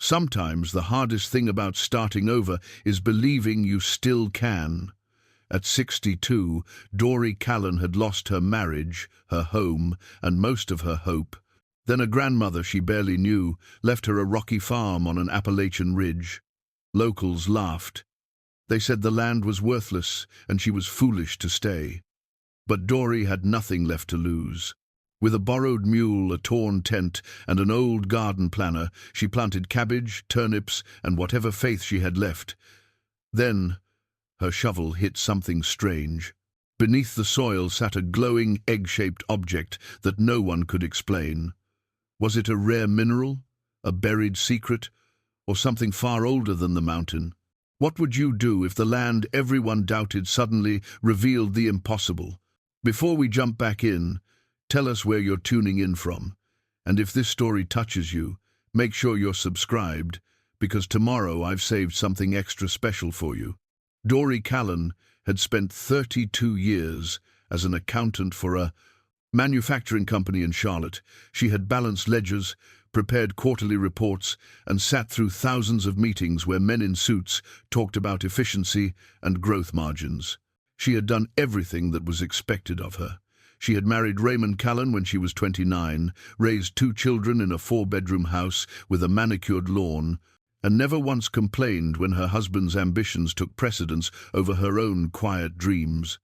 Sometimes the hardest thing about starting over is believing you still can. At 62, Dory Callen had lost her marriage, her home, and most of her hope. Then a grandmother she barely knew left her a rocky farm on an Appalachian ridge. Locals laughed. They said the land was worthless and she was foolish to stay. But Dory had nothing left to lose. With a borrowed mule, a torn tent, and an old garden planner, she planted cabbage, turnips, and whatever faith she had left. Then her shovel hit something strange. Beneath the soil sat a glowing, egg-shaped object that no one could explain. Was it a rare mineral, a buried secret, or something far older than the mountain? What would you do if the land everyone doubted suddenly revealed the impossible? Before we jump back in, tell us where you're tuning in from. And if this story touches you, make sure you're subscribed, because tomorrow I've saved something extra special for you. Dory Callen had spent 32 years as an accountant for a manufacturing company in Charlotte. She had balanced ledgers, prepared quarterly reports, and sat through thousands of meetings where men in suits talked about efficiency and growth margins. She had done everything that was expected of her. She had married Raymond Callen when she was 29, raised 2 children in a 4-bedroom house with a manicured lawn, and never once complained when her husband's ambitions took precedence over her own quiet dreams.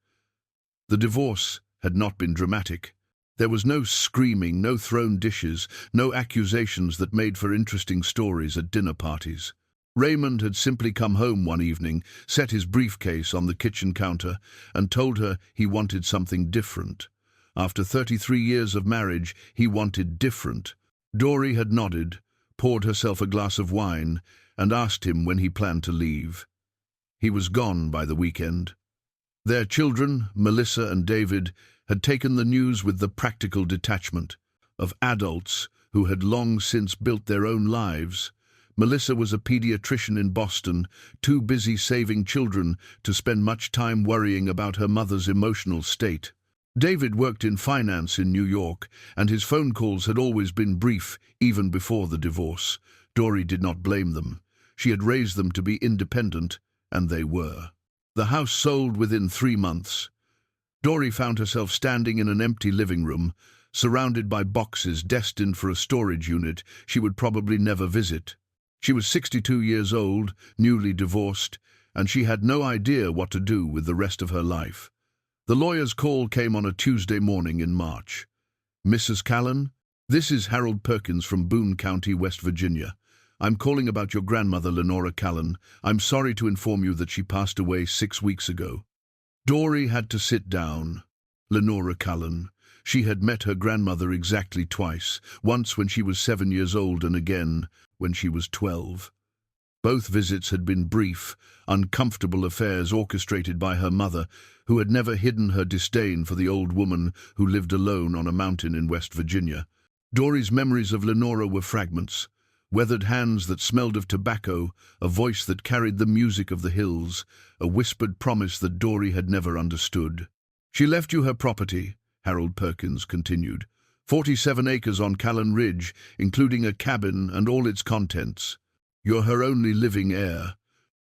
The divorce had not been dramatic. There was no screaming, no thrown dishes, no accusations that made for interesting stories at dinner parties. Raymond had simply come home one evening, set his briefcase on the kitchen counter, and told her he wanted something different. After 33 years of marriage, he wanted different. Dory had nodded, poured herself a glass of wine, and asked him when he planned to leave. He was gone by the weekend. Their children, Melissa and David, had taken the news with the practical detachment of adults who had long since built their own lives. Melissa was a pediatrician in Boston, too busy saving children to spend much time worrying about her mother's emotional state. David worked in finance in New York, and his phone calls had always been brief, even before the divorce. Dory did not blame them. She had raised them to be independent, and they were. The house sold within 3 months. Dory found herself standing in an empty living room, surrounded by boxes destined for a storage unit she would probably never visit. She was 62 years old, newly divorced, and she had no idea what to do with the rest of her life. The lawyer's call came on a Tuesday morning in March. "Mrs. Callen, this is Harold Perkins from Boone County, West Virginia. I'm calling about your grandmother, Lenora Callen. I'm sorry to inform you that she passed away 6 weeks ago." Dory had to sit down. Lenora Callen. She had met her grandmother exactly twice, once when she was 7 years old and again when she was 12. Both visits had been brief, uncomfortable affairs orchestrated by her mother, who had never hidden her disdain for the old woman who lived alone on a mountain in West Virginia. Dory's memories of Lenora were fragments: weathered hands that smelled of tobacco, a voice that carried the music of the hills, a whispered promise that Dory had never understood. "She left you her property," Harold Perkins continued. 47 acres on Callen Ridge, including a cabin and all its contents. You're her only living heir.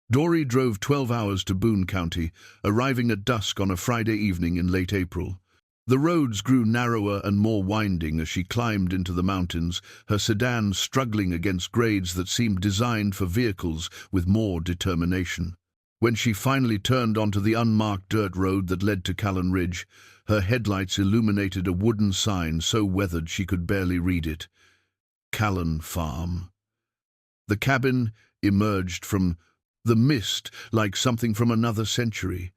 Dory drove 12 hours to Boone County, arriving at dusk on a Friday evening in late April. The roads grew narrower and more winding as she climbed into the mountains, her sedan struggling against grades that seemed designed for vehicles with more determination. When she finally turned onto the unmarked dirt road that led to Callen Ridge, her headlights illuminated a wooden sign so weathered she could barely read it. Callen Farm. The cabin emerged from the mist like something from another century.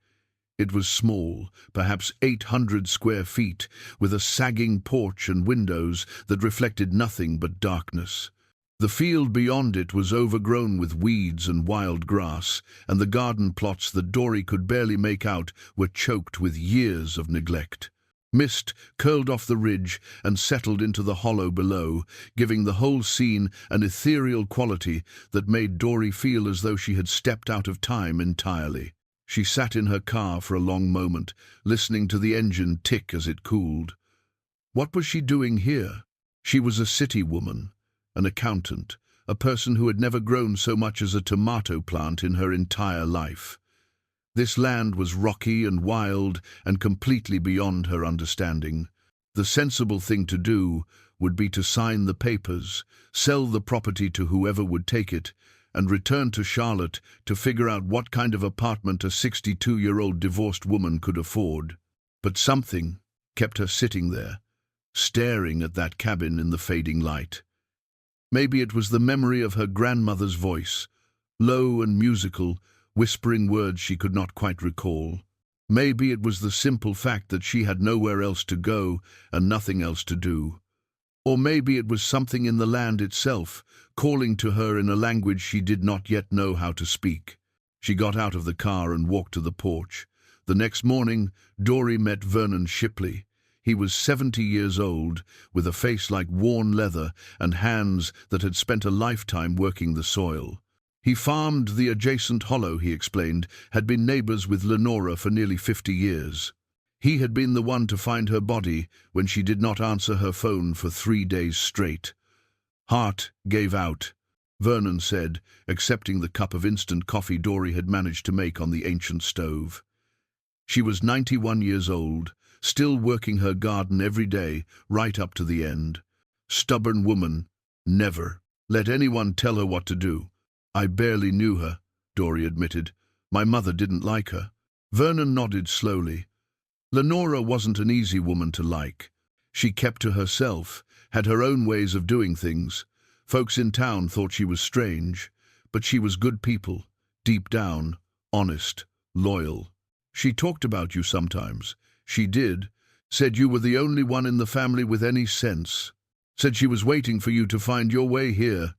It was small, perhaps 800 square feet, with a sagging porch and windows that reflected nothing but darkness. The field beyond it was overgrown with weeds and wild grass, and the garden plots that Dory could barely make out were choked with years of neglect. Mist curled off the ridge and settled into the hollow below, giving the whole scene an ethereal quality that made Dory feel as though she had stepped out of time entirely. She sat in her car for a long moment, listening to the engine tick as it cooled. What was she doing here? She was a city woman, an accountant, a person who had never grown so much as a tomato plant in her entire life. This land was rocky and wild and completely beyond her understanding. The sensible thing to do would be to sign the papers, sell the property to whoever would take it, and return to Charlotte to figure out what kind of apartment a 62-year-old divorced woman could afford. But something kept her sitting there, staring at that cabin in the fading light. Maybe it was the memory of her grandmother's voice, low and musical, whispering words she could not quite recall. Maybe it was the simple fact that she had nowhere else to go and nothing else to do. Or maybe it was something in the land itself, calling to her in a language she did not yet know how to speak. She got out of the car and walked to the porch. The next morning, Dory met Vernon Shipley. He was 70 years old, with a face like worn leather and hands that had spent a lifetime working the soil. He farmed the adjacent hollow, he explained, had been neighbors with Lenora for nearly 50 years. He had been the one to find her body when she did not answer her phone for 3 days straight. Heart gave out, Vernon said, accepting the cup of instant coffee Dory had managed to make on the ancient stove. She was 91 years old, still working her garden every day, right up to the end. Stubborn woman, never let anyone tell her what to do. I barely knew her, Dory admitted. My mother didn't like her. Vernon nodded slowly. Lenora wasn't an easy woman to like. She kept to herself, had her own ways of doing things. Folks in town thought she was strange, but she was good people, deep down, honest, loyal. She talked about you sometimes. She did. Said you were the only one in the family with any sense. Said she was waiting for you to find your way here.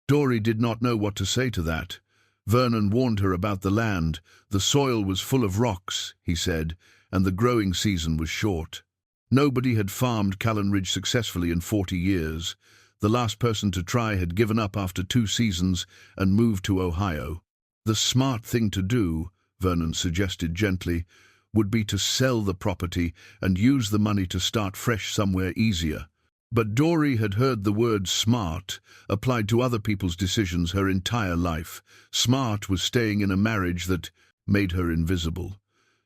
Dory did not know what to say to that. Vernon warned her about the land. The soil was full of rocks, he said, and the growing season was short. Nobody had farmed Callen Ridge successfully in 40 years. The last person to try had given up after 2 seasons and moved to Ohio. The smart thing to do, Vernon suggested gently, would be to sell the property and use the money to start fresh somewhere easier. But Dory had heard the word smart applied to other people's decisions her entire life. Smart was staying in a marriage that made her invisible.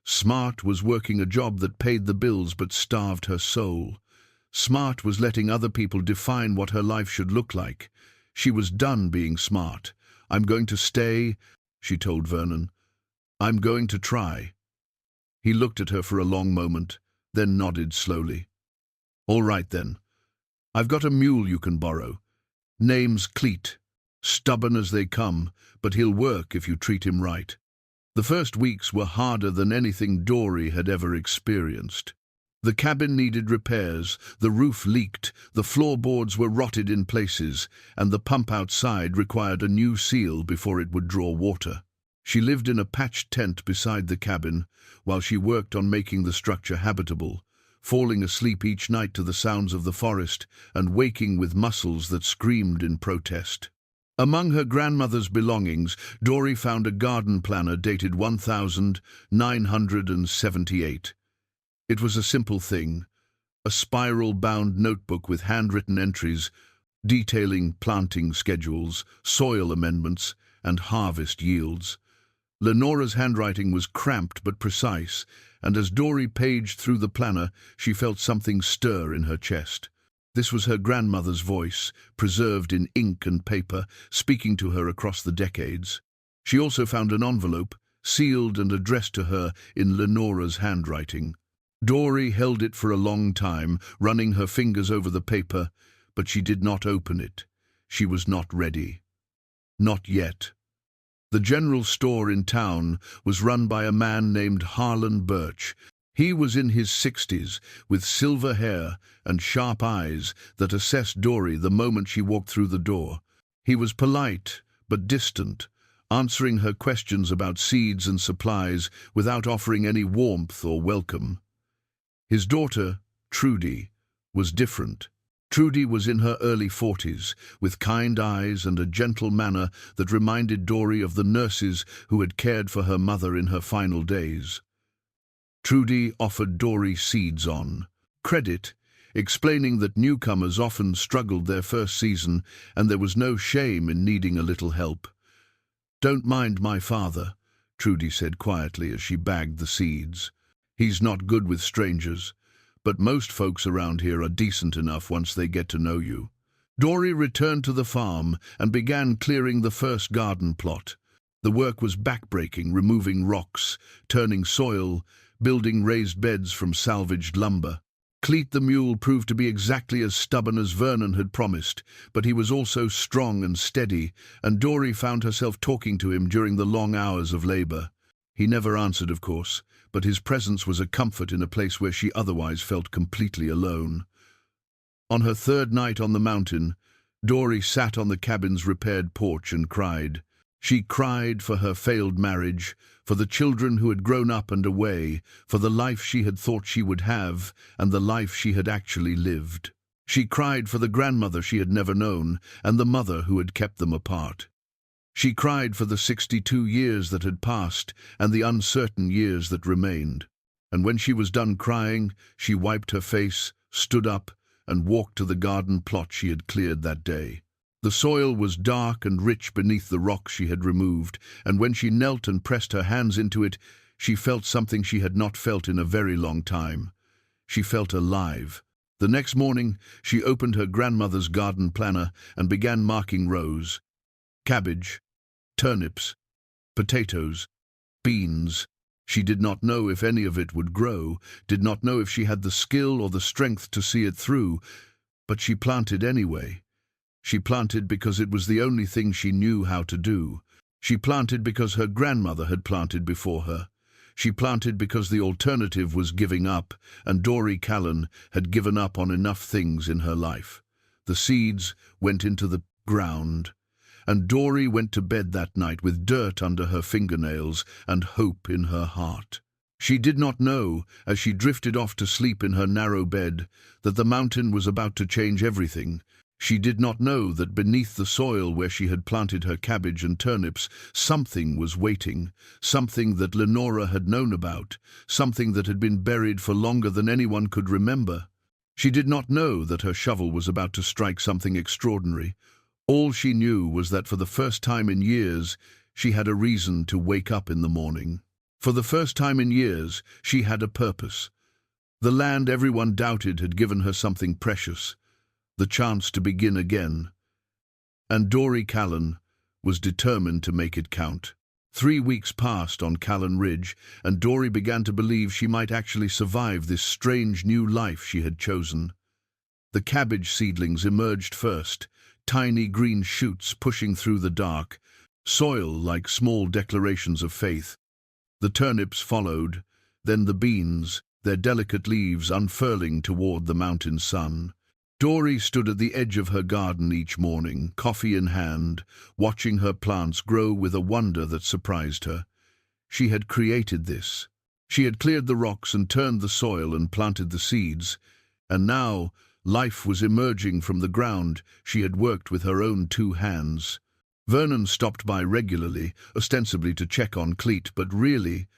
Smart was working a job that paid the bills but starved her soul. Smart was letting other people define what her life should look like. She was done being smart. I'm going to stay, she told Vernon. I'm going to try. He looked at her for a long moment, then nodded slowly. All right then. I've got a mule you can borrow. Name's Cleet. Stubborn as they come, but he'll work if you treat him right. The first weeks were harder than anything Dory had ever experienced. The cabin needed repairs, the roof leaked, the floorboards were rotted in places, and the pump outside required a new seal before it would draw water. She lived in a patched tent beside the cabin while she worked on making the structure habitable, falling asleep each night to the sounds of the forest and waking with muscles that screamed in protest. Among her grandmother's belongings, Dory found a garden planner dated 1978. It was a simple thing, a spiral-bound notebook with handwritten entries detailing planting schedules, soil amendments, and harvest yields. Lenora's handwriting was cramped but precise, and as Dory paged through the planner, she felt something stir in her chest. This was her grandmother's voice, preserved in ink and paper, speaking to her across the decades. She also found an envelope, sealed and addressed to her in Lenora's handwriting. Dory held it for a long time, running her fingers over the paper, but she did not open it. She was not ready. Not yet. The general store in town was run by a man named Harlan Birch. He was in his 60s, with silver hair and sharp eyes that assessed Dory the moment she walked through the door. He was polite but distant, answering her questions about seeds and supplies without offering any warmth or welcome. His daughter, Trudy, was different. Trudy was in her early 40s, with kind eyes and a gentle manner that reminded Dory of the nurses who had cared for her mother in her final days. Trudy offered Dory seeds on credit explaining that newcomers often struggled their first season and there was no shame in needing a little help. "Don't mind my father," Trudy said quietly as she bagged the seeds. "He's not good with strangers, but most folks around here are decent enough once they get to know you." Dory returned to the farm and began clearing the first garden plot. The work was backbreaking, removing rocks, turning soil, building raised beds from salvaged lumber. Cleet the mule proved to be exactly as stubborn as Vernon had promised, but he was also strong and steady, and Dory found herself talking to him during the long hours of labor. He never answered, of course, but his presence was a comfort in a place where she otherwise felt completely alone. On her third night on the mountain, Dory sat on the cabin's repaired porch and cried. She cried for her failed marriage, for the children who had grown up and away, for the life she had thought she would have, and the life she had actually lived. She cried for the grandmother she had never known, and the mother who had kept them apart. She cried for the 62 years that had passed, and the uncertain years that remained. And when she was done crying, she wiped her face, stood up, and walked to the garden plot she had cleared that day. The soil was dark and rich beneath the rocks she had removed, and when she knelt and pressed her hands into it, she felt something she had not felt in a very long time. She felt alive. The next morning, she opened her grandmother's garden planner and began marking rows. Cabbage, turnips, potatoes, beans. She did not know if any of it would grow, did not know if she had the skill or the strength to see it through, but she planted anyway. She planted because it was the only thing she knew how to do. She planted because her grandmother had planted before her. She planted because the alternative was giving up, and Dory Callen had given up on enough things in her life. The seeds went into the ground, and Dory went to bed that night with dirt under her fingernails and hope in her heart. She did not know, as she drifted off to sleep in her narrow bed, that the mountain was about to change everything. She did not know that beneath the soil where she had planted her cabbage and turnips, something was waiting, something that Lenora had known about, something that had been buried for longer than anyone could remember. She did not know that her shovel was about to strike something extraordinary. All she knew was that for the first time in years, she had a reason to wake up in the morning. For the first time in years, she had a purpose. The land everyone doubted had given her something precious, the chance to begin again. And Dory Callen was determined to make it count. 3 weeks passed on Callen Ridge, and Dory began to believe she might actually survive this strange new life she had chosen. The cabbage seedlings emerged first, tiny green shoots pushing through the dark, soil like small declarations of faith. The turnips followed, then the beans, their delicate leaves unfurling toward the mountain sun. Dory stood at the edge of her garden each morning, coffee in hand, watching her plants grow with a wonder that surprised her. She had created this. She had cleared the rocks and turned the soil and planted the seeds, and now life was emerging from the ground she had worked with her own 2 hands. Vernon stopped by regularly, ostensibly to check on Cleet, but really,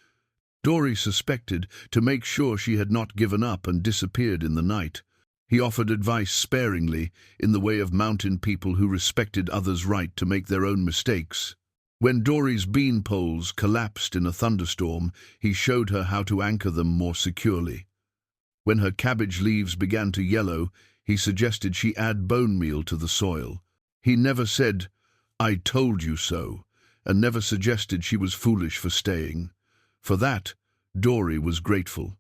Dory suspected, to make sure she had not given up and disappeared in the night. He offered advice sparingly, in the way of mountain people who respected others' right to make their own mistakes. When Dory's bean poles collapsed in a thunderstorm, he showed her how to anchor them more securely. When her cabbage leaves began to yellow, he suggested she add bone meal to the soil. He never said, "I told you so," and never suggested she was foolish for staying. For that, Dory was grateful.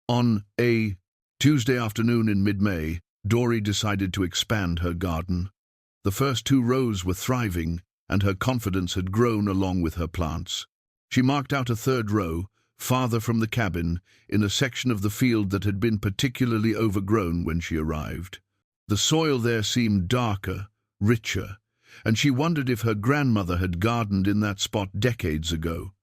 On a Tuesday afternoon in mid-May, Dory decided to expand her garden. The first 2 rows were thriving, and her confidence had grown along with her plants. She marked out a 3rd row, farther from the cabin, in a section of the field that had been particularly overgrown when she arrived. The soil there seemed darker, richer, and she wondered if her grandmother had gardened in that spot decades ago.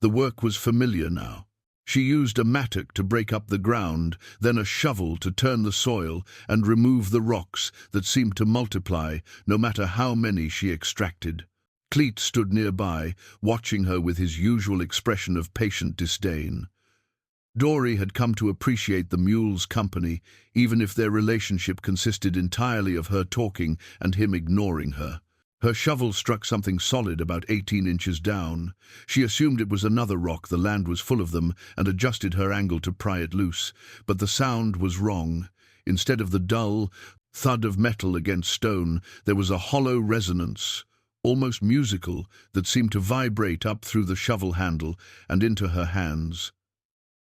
The work was familiar now. She used a mattock to break up the ground, then a shovel to turn the soil and remove the rocks that seemed to multiply no matter how many she extracted. Cleet stood nearby, watching her with his usual expression of patient disdain. Dory had come to appreciate the mule's company, even if their relationship consisted entirely of her talking and him ignoring her. Her shovel struck something solid about 18 inches down. She assumed it was another rock, the land was full of them, and adjusted her angle to pry it loose. But the sound was wrong. Instead of the dull thud of metal against stone, there was a hollow resonance, almost musical, that seemed to vibrate up through the shovel handle and into her hands.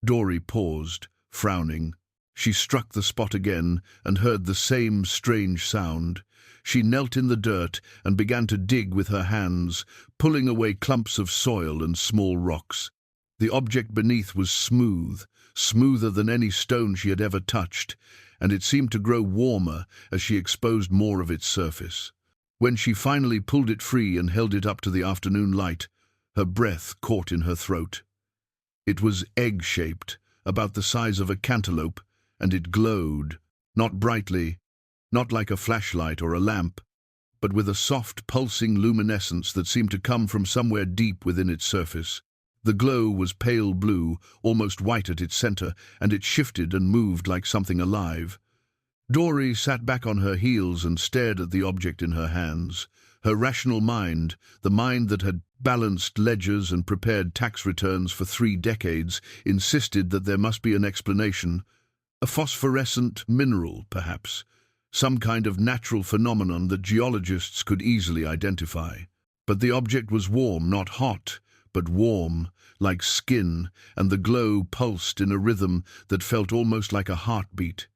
Dory paused, frowning. She struck the spot again and heard the same strange sound. She knelt in the dirt and began to dig with her hands, pulling away clumps of soil and small rocks. The object beneath was smooth, smoother than any stone she had ever touched, and it seemed to grow warmer as she exposed more of its surface. When she finally pulled it free and held it up to the afternoon light, her breath caught in her throat. It was egg-shaped, about the size of a cantaloupe, and it glowed, not brightly, not like a flashlight or a lamp, but with a soft, pulsing luminescence that seemed to come from somewhere deep within its surface. The glow was pale blue, almost white at its center, and it shifted and moved like something alive. Dory sat back on her heels and stared at the object in her hands. Her rational mind, the mind that had balanced ledgers and prepared tax returns for 3 decades, insisted that there must be an explanation. A phosphorescent mineral, perhaps. Some kind of natural phenomenon that geologists could easily identify. But the object was warm, not hot, but warm, like skin, and the glow pulsed in a rhythm that felt almost like a heartbeat.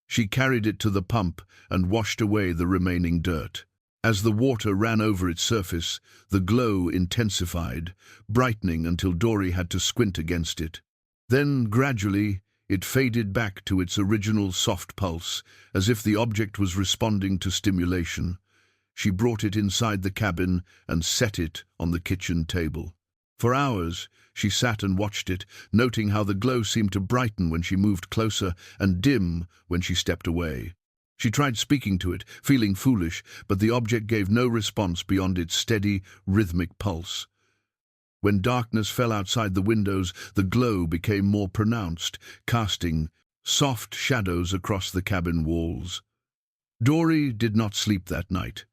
She carried it to the pump and washed away the remaining dirt. As the water ran over its surface, the glow intensified, brightening until Dory had to squint against it. Then, gradually, it faded back to its original soft pulse, as if the object was responding to stimulation. She brought it inside the cabin and set it on the kitchen table. For hours, she sat and watched it, noting how the glow seemed to brighten when she moved closer and dim when she stepped away. She tried speaking to it, feeling foolish, but the object gave no response beyond its steady, rhythmic pulse. When darkness fell outside the windows, the glow became more pronounced, casting soft shadows across the cabin walls. Dory did not sleep that night.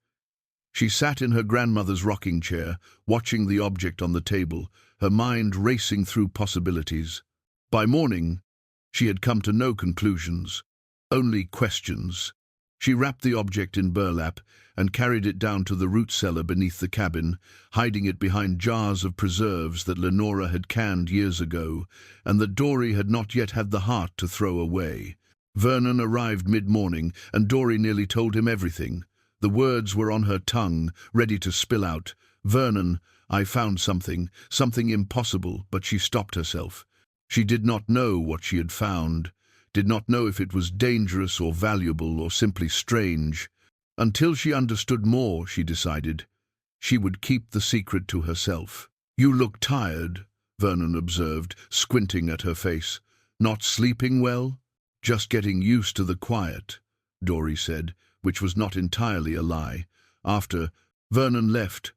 She sat in her grandmother's rocking chair, watching the object on the table, her mind racing through possibilities. By morning, she had come to no conclusions, only questions. She wrapped the object in burlap and carried it down to the root cellar beneath the cabin, hiding it behind jars of preserves that Lenora had canned years ago, and that Dory had not yet had the heart to throw away. Vernon arrived mid-morning, and Dory nearly told him everything. The words were on her tongue, ready to spill out. "Vernon, I found something impossible," but she stopped herself. She did not know what she had found, did not know if it was dangerous or valuable or simply strange. Until she understood more, she decided, she would keep the secret to herself. "You look tired," Vernon observed, squinting at her face. "Not sleeping well?" "Just getting used to the quiet," Dory said, which was not entirely a lie. After Vernon left,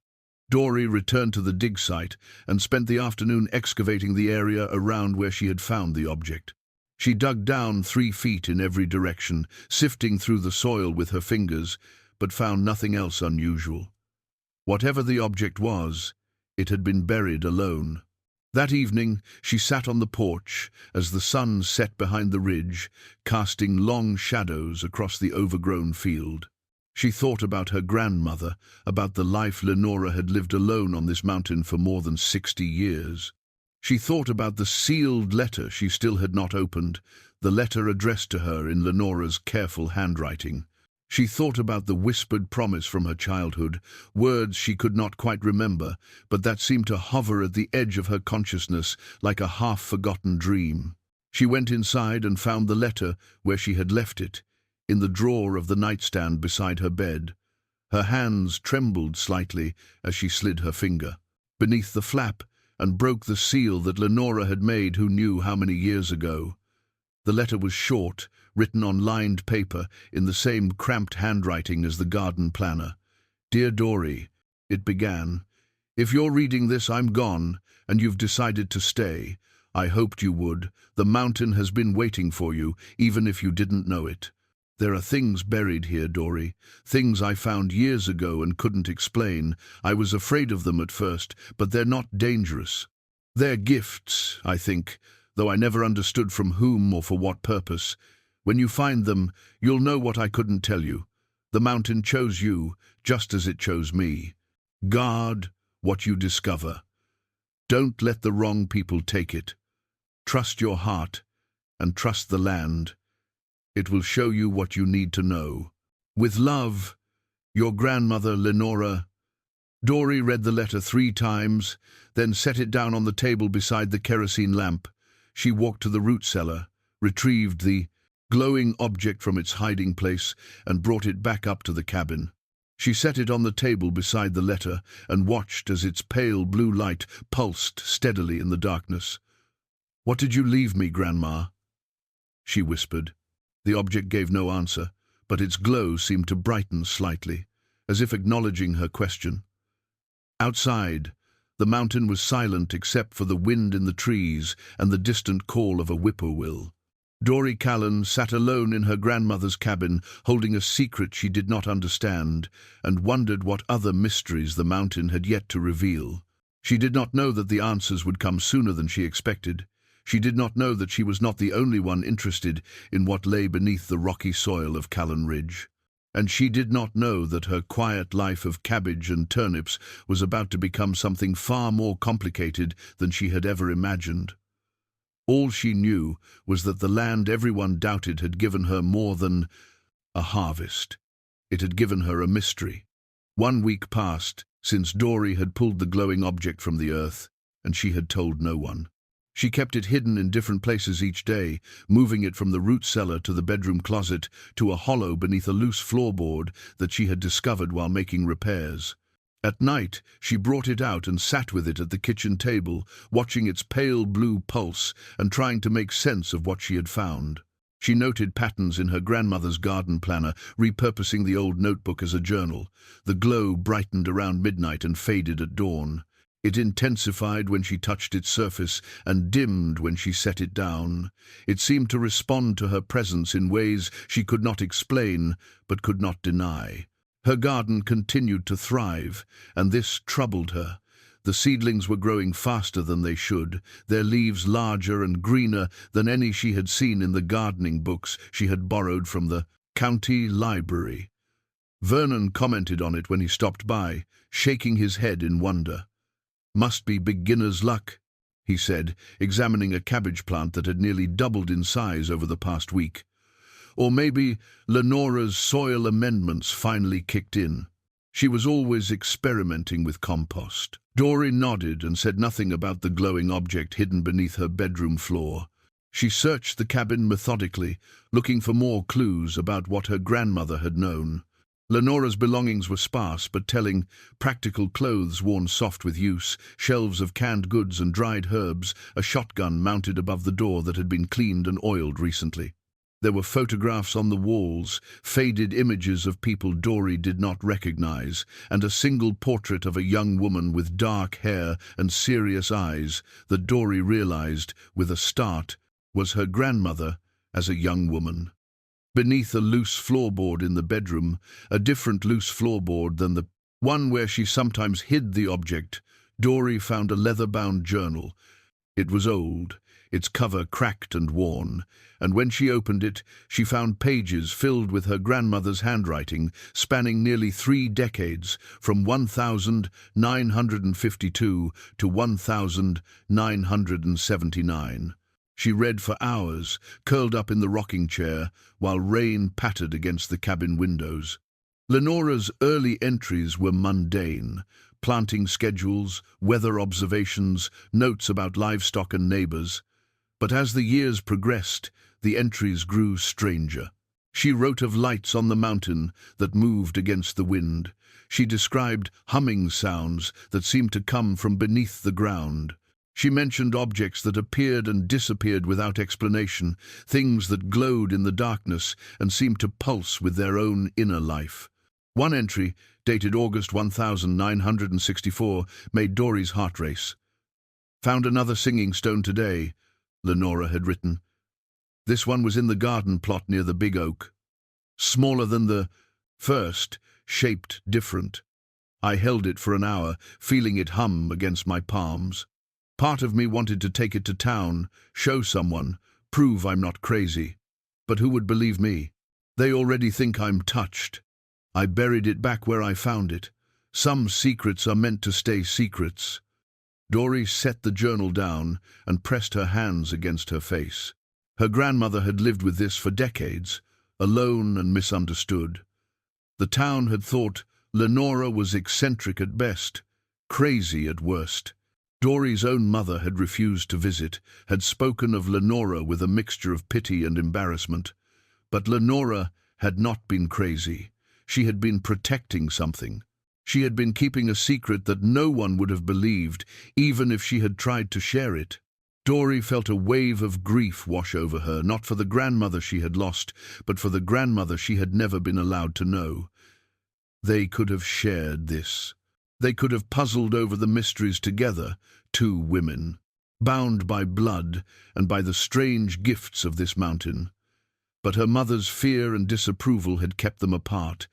Dory returned to the dig site and spent the afternoon excavating the area around where she had found the object. She dug down 3 feet in every direction, sifting through the soil with her fingers, but found nothing else unusual. Whatever the object was, it had been buried alone. That evening, she sat on the porch as the sun set behind the ridge, casting long shadows across the overgrown field. She thought about her grandmother, about the life Lenora had lived alone on this mountain for more than 60 years. She thought about the sealed letter she still had not opened, the letter addressed to her in Lenora's careful handwriting. She thought about the whispered promise from her childhood, words she could not quite remember, but that seemed to hover at the edge of her consciousness like a half-forgotten dream. She went inside and found the letter where she had left it, in the drawer of the nightstand beside her bed. Her hands trembled slightly as she slid her finger beneath the flap and broke the seal that Lenora had made who knew how many years ago. The letter was short, written on lined paper in the same cramped handwriting as the garden planner. "Dear Dory," it began, "if you're reading this, I'm gone, and you've decided to stay. I hoped you would. The mountain has been waiting for you, even if you didn't know it. There are things buried here, Dory. Things I found years ago and couldn't explain. I was afraid of them at first, but they're not dangerous. They're gifts, I think, though I never understood from whom or for what purpose. When you find them, you'll know what I couldn't tell you. The mountain chose you, just as it chose me. Guard what you discover. Don't let the wrong people take it. Trust your heart and trust the land. It will show you what you need to know. With love, your grandmother, Lenora. Dory read the letter 3 times, then set it down on the table beside the kerosene lamp. She walked to the root cellar, retrieved the glowing object from its hiding place, and brought it back up to the cabin. She set it on the table beside the letter and watched as its pale blue light pulsed steadily in the darkness. "What did you leave me, Grandma?" she whispered. The object gave no answer, but its glow seemed to brighten slightly, as if acknowledging her question. Outside, the mountain was silent except for the wind in the trees and the distant call of a whippoorwill. Dory Callen sat alone in her grandmother's cabin, holding a secret she did not understand, and wondered what other mysteries the mountain had yet to reveal. She did not know that the answers would come sooner than she expected. She did not know that she was not the only one interested in what lay beneath the rocky soil of Callen Ridge. And she did not know that her quiet life of cabbage and turnips was about to become something far more complicated than she had ever imagined. All she knew was that the land everyone doubted had given her more than a harvest. It had given her a mystery. 1 week passed since Dory had pulled the glowing object from the earth, and she had told no one. She kept it hidden in different places each day, moving it from the root cellar to the bedroom closet to a hollow beneath a loose floorboard that she had discovered while making repairs. At night, she brought it out and sat with it at the kitchen table, watching its pale blue pulse and trying to make sense of what she had found. She noted patterns in her grandmother's garden planner, repurposing the old notebook as a journal. The glow brightened around midnight and faded at dawn. It intensified when she touched its surface and dimmed when she set it down. It seemed to respond to her presence in ways she could not explain but could not deny. Her garden continued to thrive, and this troubled her. The seedlings were growing faster than they should, their leaves larger and greener than any she had seen in the gardening books she had borrowed from the county library. Vernon commented on it when he stopped by, shaking his head in wonder. "Must be beginner's luck," he said, examining a cabbage plant that had nearly doubled in size over the past week. Or maybe Lenora's soil amendments finally kicked in. She was always experimenting with compost. Dory nodded and said nothing about the glowing object hidden beneath her bedroom floor. She searched the cabin methodically, looking for more clues about what her grandmother had known. Lenora's belongings were sparse but telling: practical clothes worn soft with use, shelves of canned goods and dried herbs, a shotgun mounted above the door that had been cleaned and oiled recently. There were photographs on the walls, faded images of people Dory did not recognize, and a single portrait of a young woman with dark hair and serious eyes that Dory realized, with a start, was her grandmother as a young woman. Beneath a loose floorboard in the bedroom, a different loose floorboard than the one where she sometimes hid the object, Dory found a leather-bound journal. It was old, its cover cracked and worn, and when she opened it, she found pages filled with her grandmother's handwriting, spanning nearly 3 decades, from 1952 to 1979. She read for hours, curled up in the rocking chair, while rain pattered against the cabin windows. Lenora's early entries were mundane: planting schedules, weather observations, notes about livestock and neighbors. But as the years progressed, the entries grew stranger. She wrote of lights on the mountain that moved against the wind. She described humming sounds that seemed to come from beneath the ground. She mentioned objects that appeared and disappeared without explanation, things that glowed in the darkness and seemed to pulse with their own inner life. One entry, dated August 1964, made Dory's heart race. "Found another singing stone today," Lenora had written. "This one was in the garden plot near the big oak. Smaller than the first, shaped different. I held it for an hour, feeling it hum against my palms. Part of me wanted to take it to town, show someone, prove I'm not crazy. But who would believe me? They already think I'm touched. I buried it back where I found it. Some secrets are meant to stay secrets." Dory set the journal down and pressed her hands against her face. Her grandmother had lived with this for decades, alone and misunderstood. The town had thought Lenora was eccentric at best, crazy at worst. Dory's own mother had refused to visit, had spoken of Lenora with a mixture of pity and embarrassment. But Lenora had not been crazy. She had been protecting something. She had been keeping a secret that no one would have believed, even if she had tried to share it. Dory felt a wave of grief wash over her, not for the grandmother she had lost, but for the grandmother she had never been allowed to know. They could have shared this. They could have puzzled over the mysteries together, two women, bound by blood and by the strange gifts of this mountain. But her mother's fear and disapproval had kept them apart,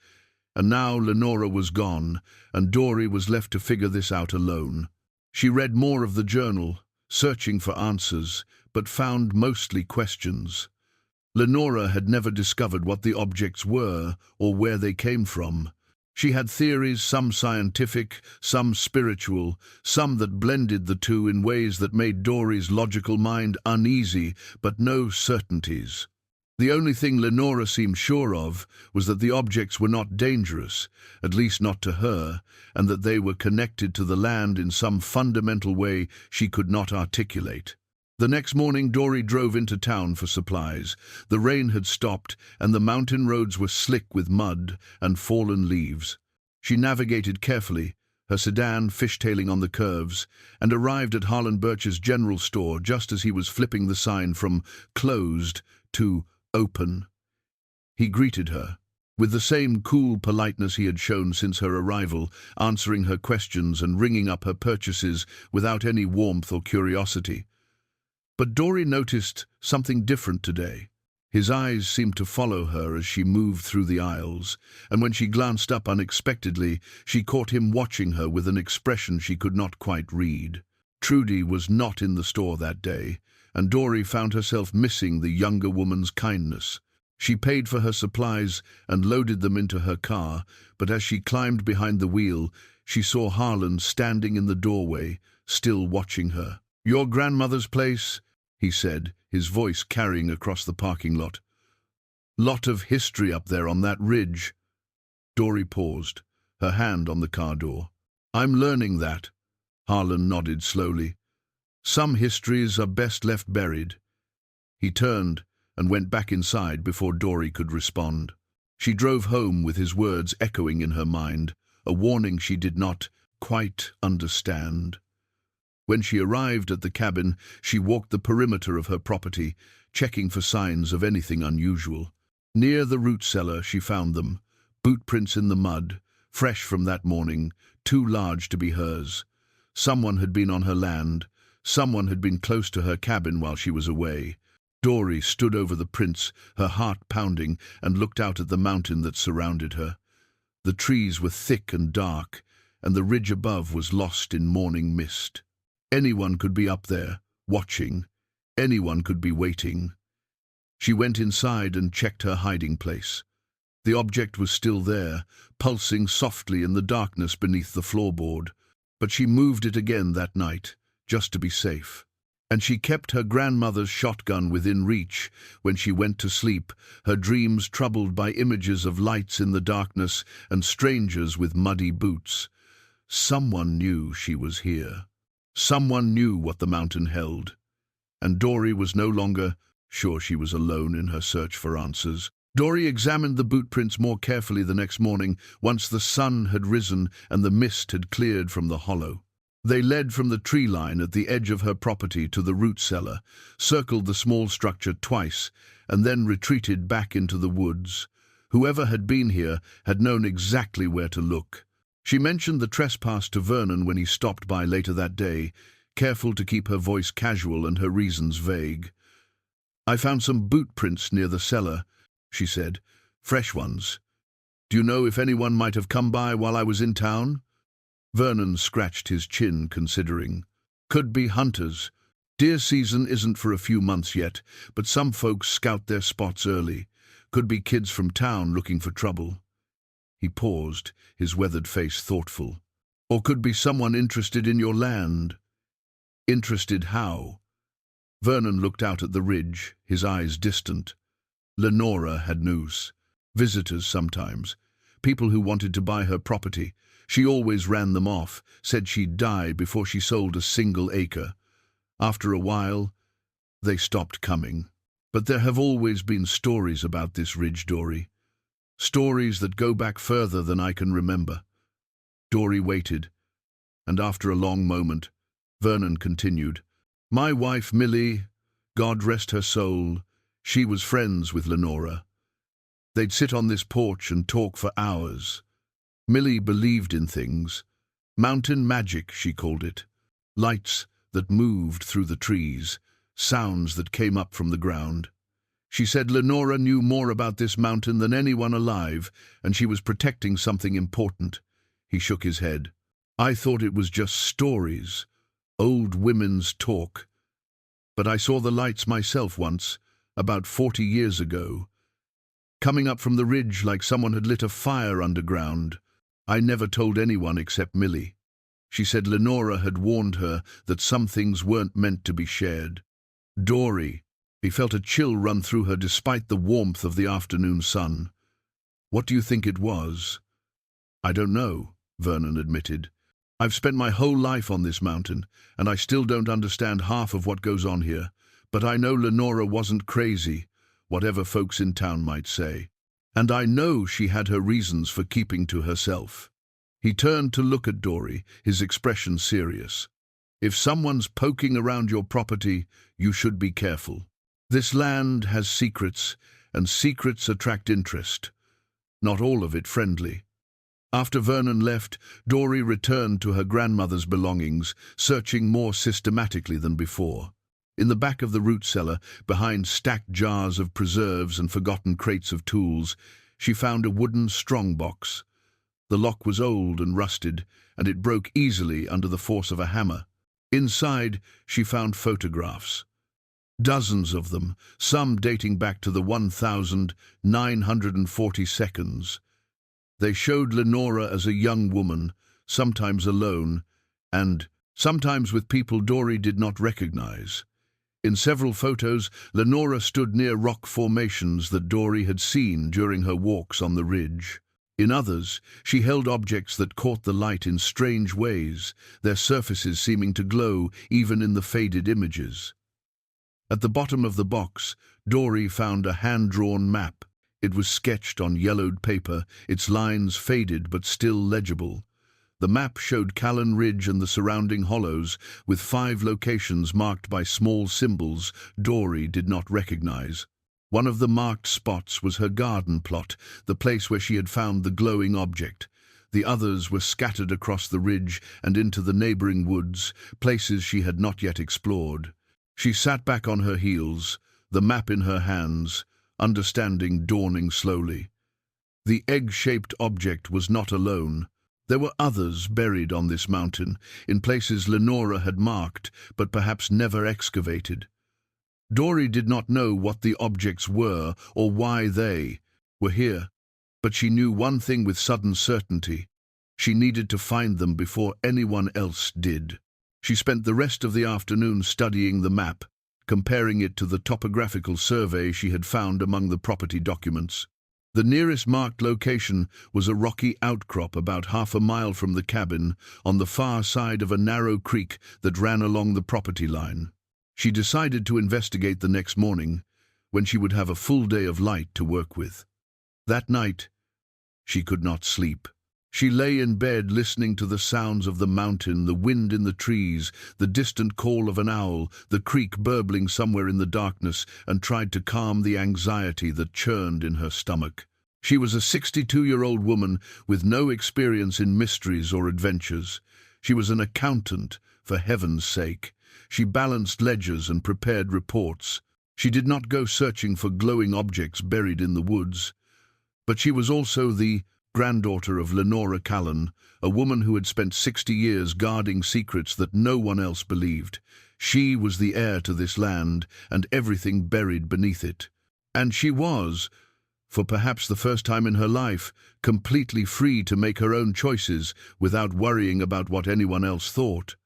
and now Lenora was gone, and Dory was left to figure this out alone. She read more of the journal, searching for answers, but found mostly questions. Lenora had never discovered what the objects were or where they came from. She had theories, some scientific, some spiritual, some that blended the two in ways that made Dory's logical mind uneasy, but no certainties. The only thing Lenora seemed sure of was that the objects were not dangerous, at least not to her, and that they were connected to the land in some fundamental way she could not articulate. The next morning Dory drove into town for supplies. The rain had stopped, and the mountain roads were slick with mud and fallen leaves. She navigated carefully, her sedan fishtailing on the curves, and arrived at Harlan Birch's general store just as he was flipping the sign from "closed" to "open." He greeted her, with the same cool politeness he had shown since her arrival, answering her questions and ringing up her purchases without any warmth or curiosity. But Dory noticed something different today. His eyes seemed to follow her as she moved through the aisles, and when she glanced up unexpectedly, she caught him watching her with an expression she could not quite read. Trudy was not in the store that day, and Dory found herself missing the younger woman's kindness. She paid for her supplies and loaded them into her car, but as she climbed behind the wheel, she saw Harlan standing in the doorway, still watching her. "Your grandmother's place?" he said, his voice carrying across the parking lot. "Lot of history up there on that ridge." Dory paused, her hand on the car door. "I'm learning that." Harlan nodded slowly. "Some histories are best left buried." He turned and went back inside before Dory could respond. She drove home with his words echoing in her mind, a warning she did not quite understand. When she arrived at the cabin, she walked the perimeter of her property, checking for signs of anything unusual. Near the root cellar she found them, boot prints in the mud, fresh from that morning, too large to be hers. Someone had been on her land, someone had been close to her cabin while she was away. Dory stood over the prints, her heart pounding, and looked out at the mountain that surrounded her. The trees were thick and dark, and the ridge above was lost in morning mist. Anyone could be up there, watching. Anyone could be waiting. She went inside and checked her hiding place. The object was still there, pulsing softly in the darkness beneath the floorboard. But she moved it again that night, just to be safe. And she kept her grandmother's shotgun within reach when she went to sleep, her dreams troubled by images of lights in the darkness and strangers with muddy boots. Someone knew she was here. Someone knew what the mountain held. And Dory was no longer sure she was alone in her search for answers. Dory examined the boot prints more carefully the next morning, once the sun had risen and the mist had cleared from the hollow. They led from the tree line at the edge of her property to the root cellar, circled the small structure twice, and then retreated back into the woods. Whoever had been here had known exactly where to look. She mentioned the trespass to Vernon when he stopped by later that day, careful to keep her voice casual and her reasons vague. "I found some boot prints near the cellar," she said. "Fresh ones. Do you know if anyone might have come by while I was in town?" Vernon scratched his chin, considering. "Could be hunters. Deer season isn't for a few months yet, but some folks scout their spots early. Could be kids from town looking for trouble." He paused, his weathered face thoughtful. "Or could be someone interested in your land." "Interested how?" Vernon looked out at the ridge, his eyes distant. Lenora had news. Visitors sometimes. People who wanted to buy her property. She always ran them off, said she'd die before she sold a single acre. After a while, they stopped coming. But there have always been stories about this ridge, Dory. Stories that go back further than I can remember. Dory waited, and after a long moment, Vernon continued. "My wife, Millie, God rest her soul, she was friends with Lenora. They'd sit on this porch and talk for hours. Millie believed in things. Mountain magic, she called it. Lights that moved through the trees, sounds that came up from the ground. She said Lenora knew more about this mountain than anyone alive, and she was protecting something important." He shook his head. "I thought it was just stories, old women's talk. But I saw the lights myself once, about 40 years ago, coming up from the ridge like someone had lit a fire underground. I never told anyone except Millie. She said Lenora had warned her that some things weren't meant to be shared." Dory. He felt a chill run through her despite the warmth of the afternoon sun. "What do you think it was?" "I don't know," Vernon admitted. "I've spent my whole life on this mountain, and I still don't understand half of what goes on here. But I know Lenora wasn't crazy, whatever folks in town might say. And I know she had her reasons for keeping to herself." He turned to look at Dory, his expression serious. "If someone's poking around your property, you should be careful. This land has secrets, and secrets attract interest. Not all of it friendly." After Vernon left, Dory returned to her grandmother's belongings, searching more systematically than before. In the back of the root cellar, behind stacked jars of preserves and forgotten crates of tools, she found a wooden strongbox. The lock was old and rusted, and it broke easily under the force of a hammer. Inside, she found photographs. Dozens of them, some dating back to the 1940 seconds. They showed Lenora as a young woman, sometimes alone, and sometimes with people Dory did not recognize. In several photos, Lenora stood near rock formations that Dory had seen during her walks on the ridge. In others, she held objects that caught the light in strange ways, their surfaces seeming to glow even in the faded images. At the bottom of the box, Dory found a hand-drawn map. It was sketched on yellowed paper, its lines faded but still legible. The map showed Callen Ridge and the surrounding hollows, with 5 locations marked by small symbols Dory did not recognize. One of the marked spots was her garden plot, the place where she had found the glowing object. The others were scattered across the ridge and into the neighboring woods, places she had not yet explored. She sat back on her heels, the map in her hands, understanding dawning slowly. The egg-shaped object was not alone. There were others buried on this mountain, in places Lenora had marked, but perhaps never excavated. Dory did not know what the objects were or why they were here, but she knew one thing with sudden certainty. She needed to find them before anyone else did. She spent the rest of the afternoon studying the map, comparing it to the topographical survey she had found among the property documents. The nearest marked location was a rocky outcrop about half a mile from the cabin, on the far side of a narrow creek that ran along the property line. She decided to investigate the next morning, when she would have a full day of light to work with. That night, she could not sleep. She lay in bed listening to the sounds of the mountain, the wind in the trees, the distant call of an owl, the creek burbling somewhere in the darkness, and tried to calm the anxiety that churned in her stomach. She was a 62-year-old woman with no experience in mysteries or adventures. She was an accountant, for heaven's sake. She balanced ledgers and prepared reports. She did not go searching for glowing objects buried in the woods. But she was also the granddaughter of Dory Callen, a woman who had spent 60 years guarding secrets that no one else believed. She was the heir to this land and everything buried beneath it. And she was, for perhaps the first time in her life, completely free to make her own choices without worrying about what anyone else thought.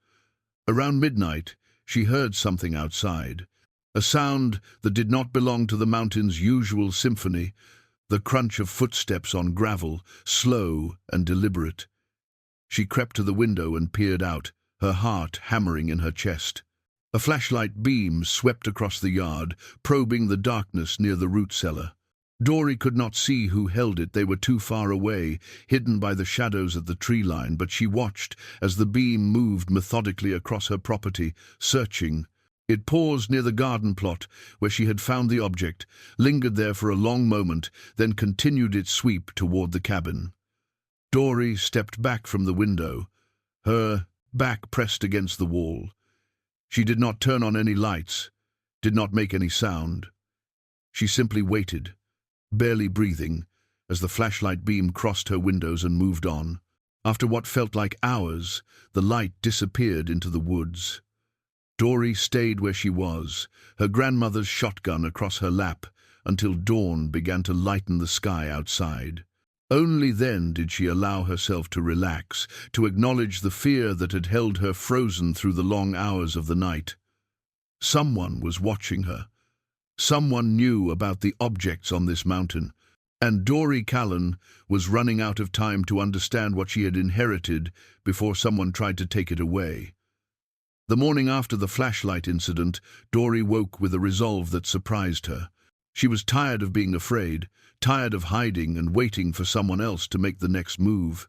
Around midnight, she heard something outside, a sound that did not belong to the mountain's usual symphony, the crunch of footsteps on gravel, slow and deliberate. She crept to the window and peered out, her heart hammering in her chest. A flashlight beam swept across the yard, probing the darkness near the root cellar. Dory could not see who held it. They were too far away, hidden by the shadows at the tree line, but she watched as the beam moved methodically across her property, searching. It paused near the garden plot where she had found the object, lingered there for a long moment, then continued its sweep toward the cabin. Dory stepped back from the window, her back pressed against the wall. She did not turn on any lights, did not make any sound. She simply waited, barely breathing, as the flashlight beam crossed her windows and moved on. After what felt like hours, the light disappeared into the woods. Dory stayed where she was, her grandmother's shotgun across her lap, until dawn began to lighten the sky outside. Only then did she allow herself to relax, to acknowledge the fear that had held her frozen through the long hours of the night. Someone was watching her. Someone knew about the objects on this mountain, and Dory Callen was running out of time to understand what she had inherited before someone tried to take it away. The morning after the flashlight incident, Dory woke with a resolve that surprised her. She was tired of being afraid, tired of hiding and waiting for someone else to make the next move.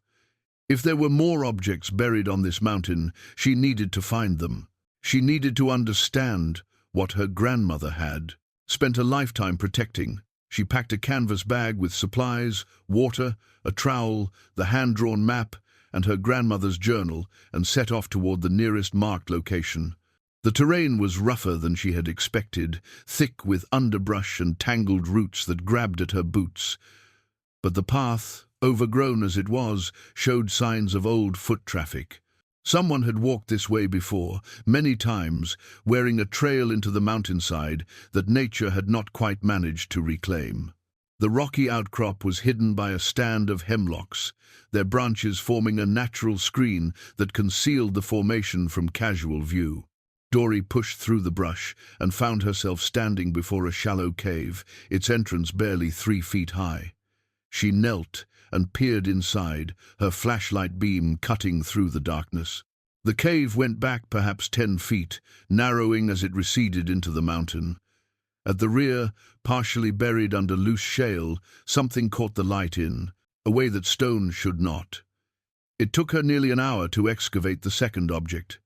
If there were more objects buried on this mountain, she needed to find them. She needed to understand what her grandmother had spent a lifetime protecting. She packed a canvas bag with supplies, water, a trowel, the hand-drawn map, and her grandmother's journal, and set off toward the nearest marked location. The terrain was rougher than she had expected, thick with underbrush and tangled roots that grabbed at her boots. But the path, overgrown as it was, showed signs of old foot traffic. Someone had walked this way before, many times, wearing a trail into the mountainside that nature had not quite managed to reclaim. The rocky outcrop was hidden by a stand of hemlocks, their branches forming a natural screen that concealed the formation from casual view. Dory pushed through the brush and found herself standing before a shallow cave, its entrance barely 3 feet high. She knelt and peered inside, her flashlight beam cutting through the darkness. The cave went back perhaps 10 feet, narrowing as it receded into the mountain. At the rear, partially buried under loose shale, something caught the light in, a way that stone should not. It took her nearly an hour to excavate the second object.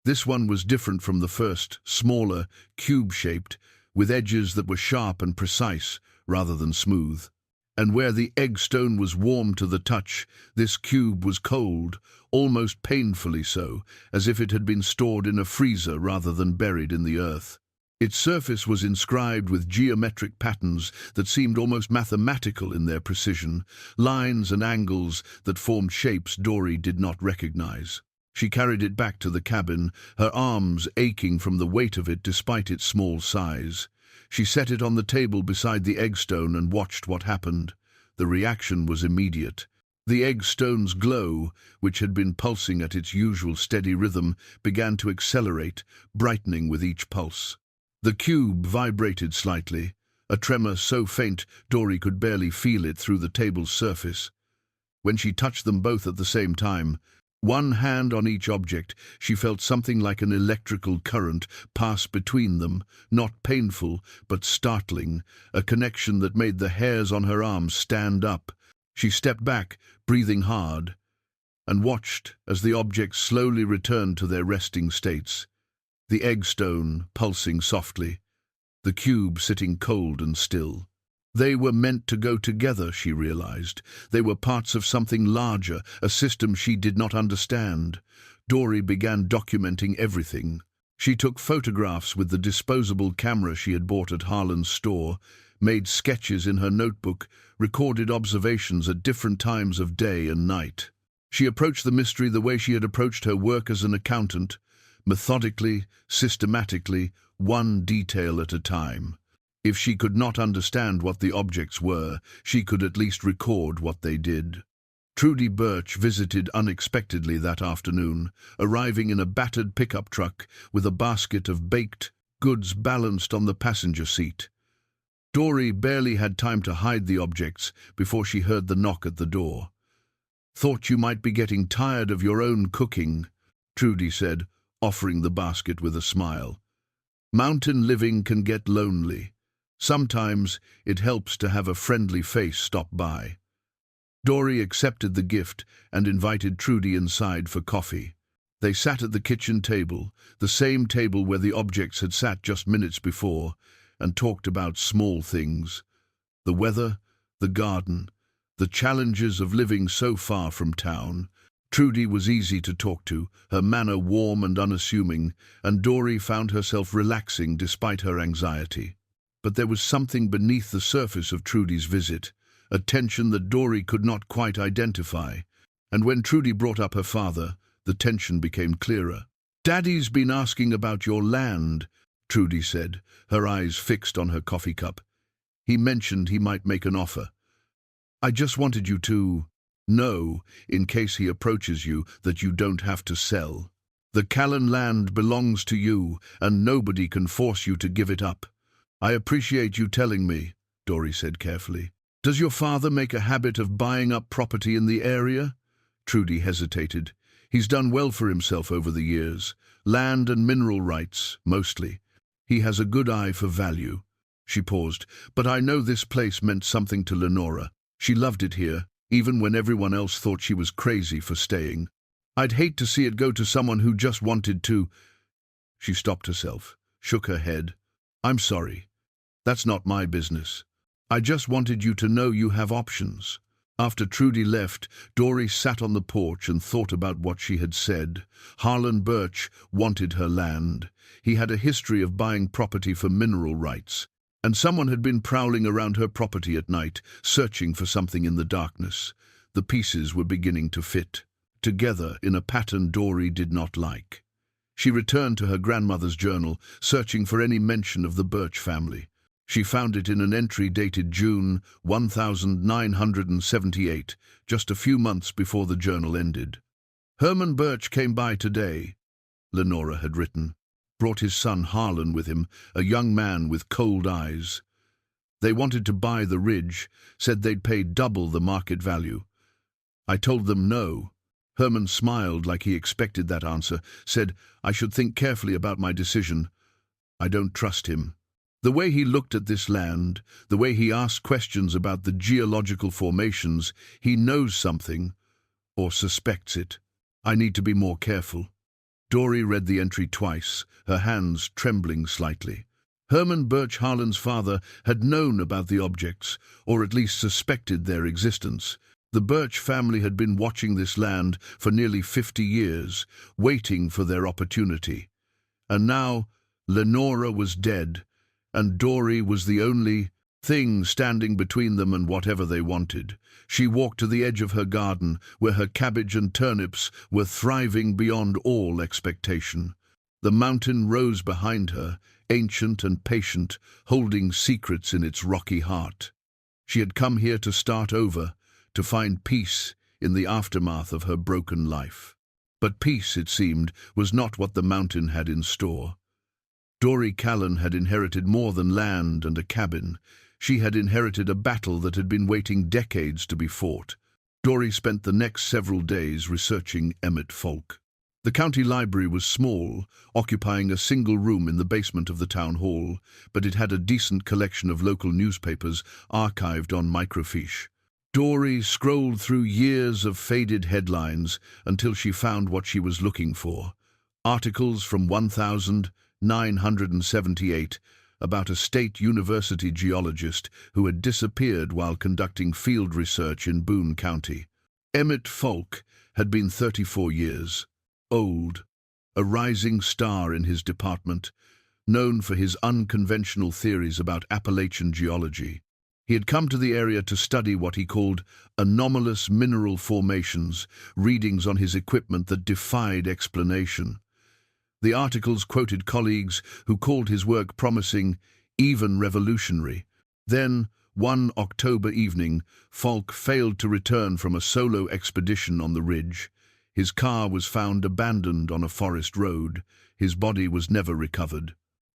This one was different from the first, smaller, cube-shaped, with edges that were sharp and precise rather than smooth. And where the egg stone was warm to the touch, this cube was cold, almost painfully so, as if it had been stored in a freezer rather than buried in the earth. Its surface was inscribed with geometric patterns that seemed almost mathematical in their precision, lines and angles that formed shapes Dory did not recognize. She carried it back to the cabin, her arms aching from the weight of it despite its small size. She set it on the table beside the eggstone and watched what happened. The reaction was immediate. The eggstone's glow, which had been pulsing at its usual steady rhythm, began to accelerate, brightening with each pulse. The cube vibrated slightly, a tremor so faint Dory could barely feel it through the table's surface. When she touched them both at the same time, one hand on each object, she felt something like an electrical current pass between them, not painful, but startling, a connection that made the hairs on her arms stand up. She stepped back, breathing hard, and watched as the objects slowly returned to their resting states. The eggstone pulsing softly, the cube sitting cold and still. They were meant to go together, she realized. They were parts of something larger, a system she did not understand. Dory began documenting everything. She took photographs with the disposable camera she had bought at Harlan's store, made sketches in her notebook, recorded observations at different times of day and night. She approached the mystery the way she had approached her work as an accountant, methodically, systematically, one detail at a time. If she could not understand what the objects were, she could at least record what they did. Trudy Birch visited unexpectedly that afternoon, arriving in a battered pickup truck with a basket of baked goods balanced on the passenger seat. Dory barely had time to hide the objects before she heard the knock at the door. "Thought you might be getting tired of your own cooking," Trudy said, offering the basket with a smile. "Mountain living can get lonely. Sometimes it helps to have a friendly face stop by." Dory accepted the gift and invited Trudy inside for coffee. They sat at the kitchen table, the same table where the objects had sat just minutes before, and talked about small things. The weather, the garden, the challenges of living so far from town. Trudy was easy to talk to, her manner warm and unassuming, and Dory found herself relaxing despite her anxiety. But there was something beneath the surface of Trudy's visit, a tension that Dory could not quite identify. And when Trudy brought up her father, the tension became clearer. "Daddy's been asking about your land," Trudy said, her eyes fixed on her coffee cup. "He mentioned he might make an offer. I just wanted you to know, in case he approaches you, that you don't have to sell. The Callen land belongs to you, and nobody can force you to give it up." "I appreciate you telling me," Dory said carefully. "Does your father make a habit of buying up property in the area?" Trudy hesitated. "He's done well for himself over the years. Land and mineral rights, mostly. He has a good eye for value." She paused. "But I know this place meant something to Lenora. She loved it here, even when everyone else thought she was crazy for staying. I'd hate to see it go to someone who just wanted to—" She stopped herself, shook her head. "I'm sorry. That's not my business. I just wanted you to know you have options." After Trudy left, Dory sat on the porch and thought about what she had said. Harlan Birch wanted her land. He had a history of buying property for mineral rights, and someone had been prowling around her property at night, searching for something in the darkness. The pieces were beginning to fit together in a pattern Dory did not like. She returned to her grandmother's journal, searching for any mention of the Birch family. She found it in an entry dated June 1978, just a few months before the journal ended. "Herman Birch came by today," Lenora had written. "Brought his son Harlan with him, a young man with cold eyes. They wanted to buy the ridge, said they'd pay double the market value. I told them no." Herman smiled like he expected that answer, said, "I should think carefully about my decision. I don't trust him. The way he looked at this land, the way he asked questions about the geological formations, he knows something, or suspects it. I need to be more careful." Dory read the entry twice, her hands trembling slightly. Herman Birch Harlan's father had known about the objects, or at least suspected their existence. The Birch family had been watching this land for nearly 50 years, waiting for their opportunity. And now Lenora was dead, and Dory was the only thing standing between them and whatever they wanted. She walked to the edge of her garden, where her cabbage and turnips were thriving beyond all expectation. The mountain rose behind her, ancient and patient, holding secrets in its rocky heart. She had come here to start over, to find peace in the aftermath of her broken life. But peace, it seemed, was not what the mountain had in store. Dory Callen had inherited more than land and a cabin. She had inherited a battle that had been waiting decades to be fought. Dory spent the next several days researching Emmett Folk. The county library was small, occupying a single room in the basement of the town hall, but it had a decent collection of local newspapers archived on microfiche. Dory scrolled through years of faded headlines until she found what she was looking for. Articles from 1978 about a state university geologist who had disappeared while conducting field research in Boone County. Emmett Falk had been 34 years old, a rising star in his department, known for his unconventional theories about Appalachian geology. He had come to the area to study what he called anomalous mineral formations, readings on his equipment that defied explanation. The articles quoted colleagues who called his work promising, even revolutionary. Then, one October evening, Falk failed to return from a solo expedition on the ridge. His car was found abandoned on a forest road. His body was never recovered.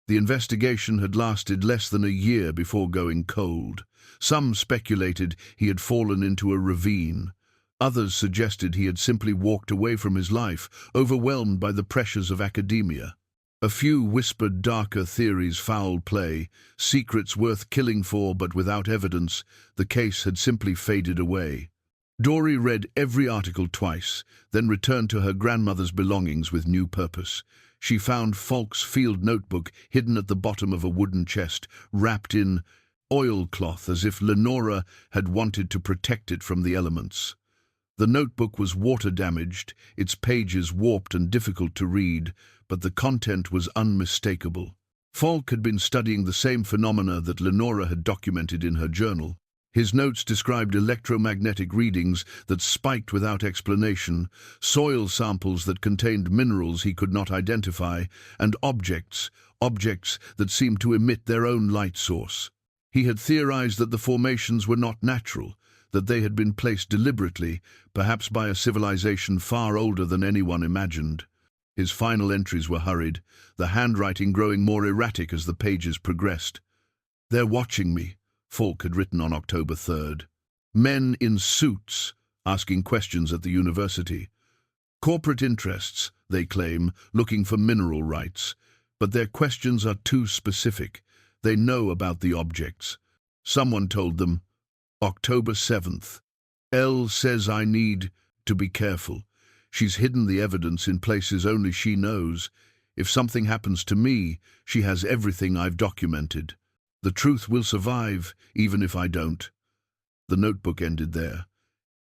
The investigation had lasted less than a year before going cold. Some speculated he had fallen into a ravine. Others suggested he had simply walked away from his life, overwhelmed by the pressures of academia. A few whispered darker theories, foul play, secrets worth killing for but without evidence. The case had simply faded away. Dory read every article twice, then returned to her grandmother's belongings with new purpose. She found Falk's field notebook hidden at the bottom of a wooden chest, wrapped in oilcloth as if Lenora had wanted to protect it from the elements. The notebook was water-damaged, its pages warped and difficult to read, but the content was unmistakable. Falk had been studying the same phenomena that Lenora had documented in her journal. His notes described electromagnetic readings that spiked without explanation, soil samples that contained minerals he could not identify, and objects that seemed to emit their own light source. He had theorized that the formations were not natural, that they had been placed deliberately, perhaps by a civilization far older than anyone imagined. His final entries were hurried, the handwriting growing more erratic as the pages progressed. "They're watching me," Falk had written on October 3rd. "Men in suits, asking questions at the university. Corporate interests, they claim, looking for mineral rights. But their questions are too specific. They know about the objects." Someone told them, October 7th, "Elle says I need to be careful. She's hidden the evidence in places only she knows. If something happens to me, she has everything I've documented. The truth will survive, even if I don't." The notebook ended there.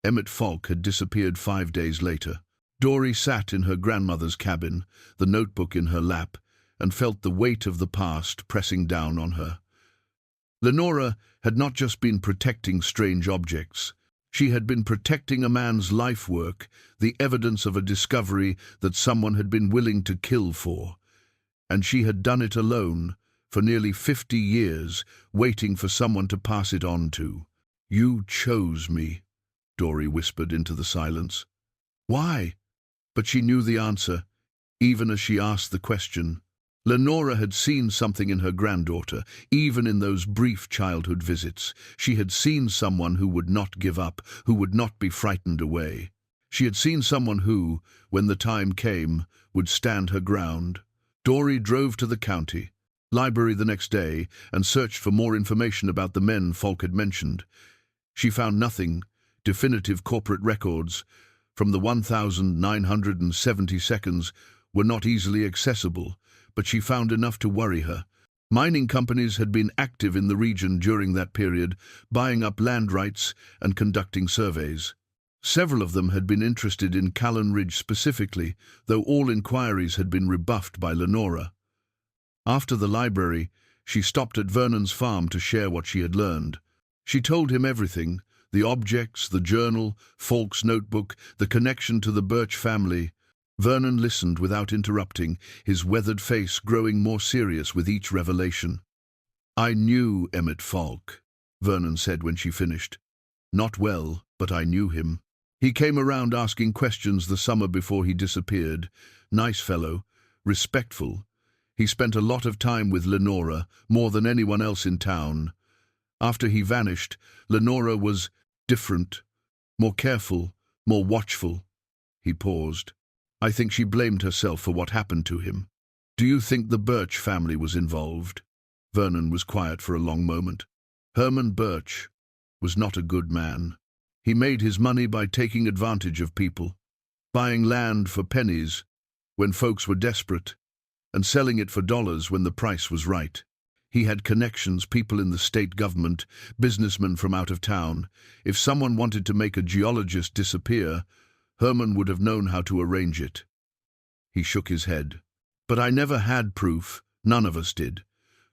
Emmett Falk had disappeared 5 days later. Dory sat in her grandmother's cabin, the notebook in her lap, and felt the weight of the past pressing down on her. Lenora had not just been protecting strange objects. She had been protecting a man's life work, the evidence of a discovery that someone had been willing to kill for. And she had done it alone, for nearly 50 years, waiting for someone to pass it on to. "You chose me," Dory whispered into the silence. "Why?" But she knew the answer, even as she asked the question. Lenora had seen something in her granddaughter, even in those brief childhood visits. She had seen someone who would not give up, who would not be frightened away. She had seen someone who, when the time came, would stand her ground. Dory drove to the county library the next day and searched for more information about the men Falk had mentioned. She found nothing, definitive corporate records from the 1,970 seconds were not easily accessible, but she found enough to worry her. Mining companies had been active in the region during that period, buying up land rights and conducting surveys. Several of them had been interested in Callen Ridge specifically, though all inquiries had been rebuffed by Lenora. After the library, she stopped at Vernon's farm to share what she had learned. She told him everything, the objects, the journal, Falk's notebook, the connection to the Birch family. Vernon listened without interrupting, his weathered face growing more serious with each revelation. "I knew Emmett Falk," Vernon said when she finished. "Not well, but I knew him. He came around asking questions the summer before he disappeared. Nice fellow, respectful. He spent a lot of time with Lenora, more than anyone else in town. After he vanished, Lenora was different, more careful, more watchful." He paused. "I think she blamed herself for what happened to him." "Do you think the Birch family was involved?" Vernon was quiet for a long moment. "Herman Birch was not a good man. He made his money by taking advantage of people, buying land for pennies when folks were desperate, and selling it for dollars when the price was right. He had connections, people in the state government, businessmen from out of town. If someone wanted to make a geologist disappear, Herman would have known how to arrange it. He shook his head. But I never had proof. None of us did.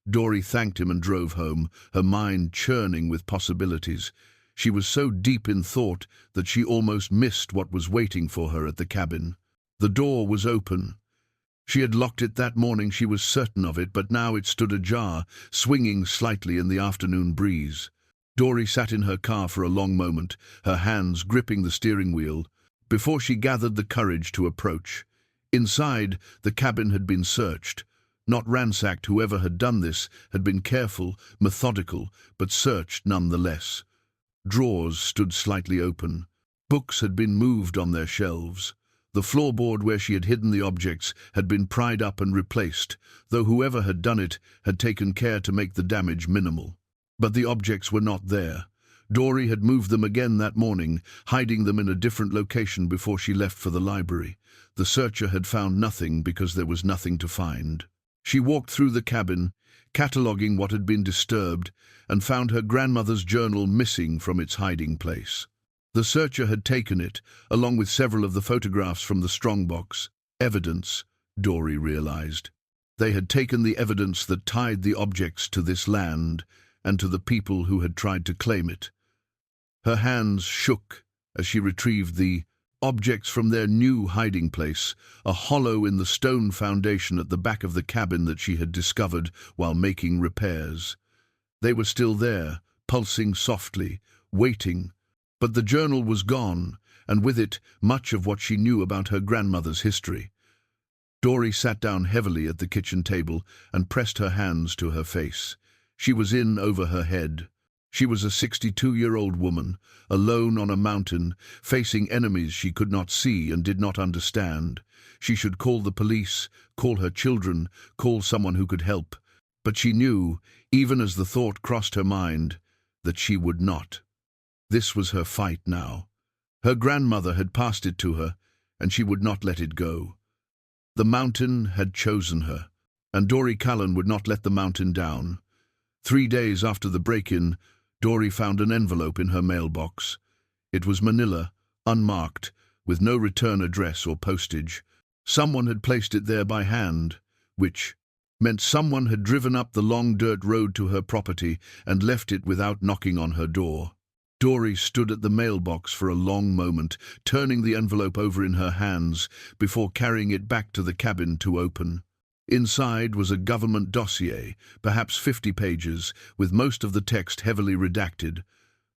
Dory thanked him and drove home, her mind churning with possibilities. She was so deep in thought that she almost missed what was waiting for her at the cabin. The door was open. She had locked it that morning, she was certain of it, but now it stood ajar, swinging slightly in the afternoon breeze. Dory sat in her car for a long moment, her hands gripping the steering wheel, before she gathered the courage to approach. Inside, the cabin had been searched. Not ransacked. Whoever had done this had been careful, methodical, but searched nonetheless. Drawers stood slightly open. Books had been moved on their shelves. The floorboard where she had hidden the objects had been pried up and replaced, though whoever had done it had taken care to make the damage minimal. But the objects were not there. Dory had moved them again that morning, hiding them in a different location before she left for the library. The searcher had found nothing because there was nothing to find. She walked through the cabin, cataloguing what had been disturbed, and found her grandmother's journal missing from its hiding place. The searcher had taken it, along with several of the photographs from the strongbox. Evidence, Dory realized. They had taken the evidence that tied the objects to this land and to the people who had tried to claim it. Her hands shook as she retrieved the objects from their new hiding place, a hollow in the stone foundation at the back of the cabin that she had discovered while making repairs. They were still there, pulsing softly, waiting, but the journal was gone, and with it much of what she knew about her grandmother's history. Dory sat down heavily at the kitchen table and pressed her hands to her face. She was in over her head. She was a 62-year-old woman, alone on a mountain, facing enemies she could not see and did not understand. She should call the police, call her children, call someone who could help. But she knew, even as the thought crossed her mind, that she would not. This was her fight now. Her grandmother had passed it to her, and she would not let it go. The mountain had chosen her, and Dory Callen would not let the mountain down. 3 days after the break-in, Dory found an envelope in her mailbox. It was Manila, unmarked, with no return address or postage. Someone had placed it there by hand, which meant someone had driven up the long dirt road to her property and left it without knocking on her door. Dory stood at the mailbox for a long moment, turning the envelope over in her hands before carrying it back to the cabin to open. Inside was a government dossier, perhaps 50 pages, with most of the text heavily redacted.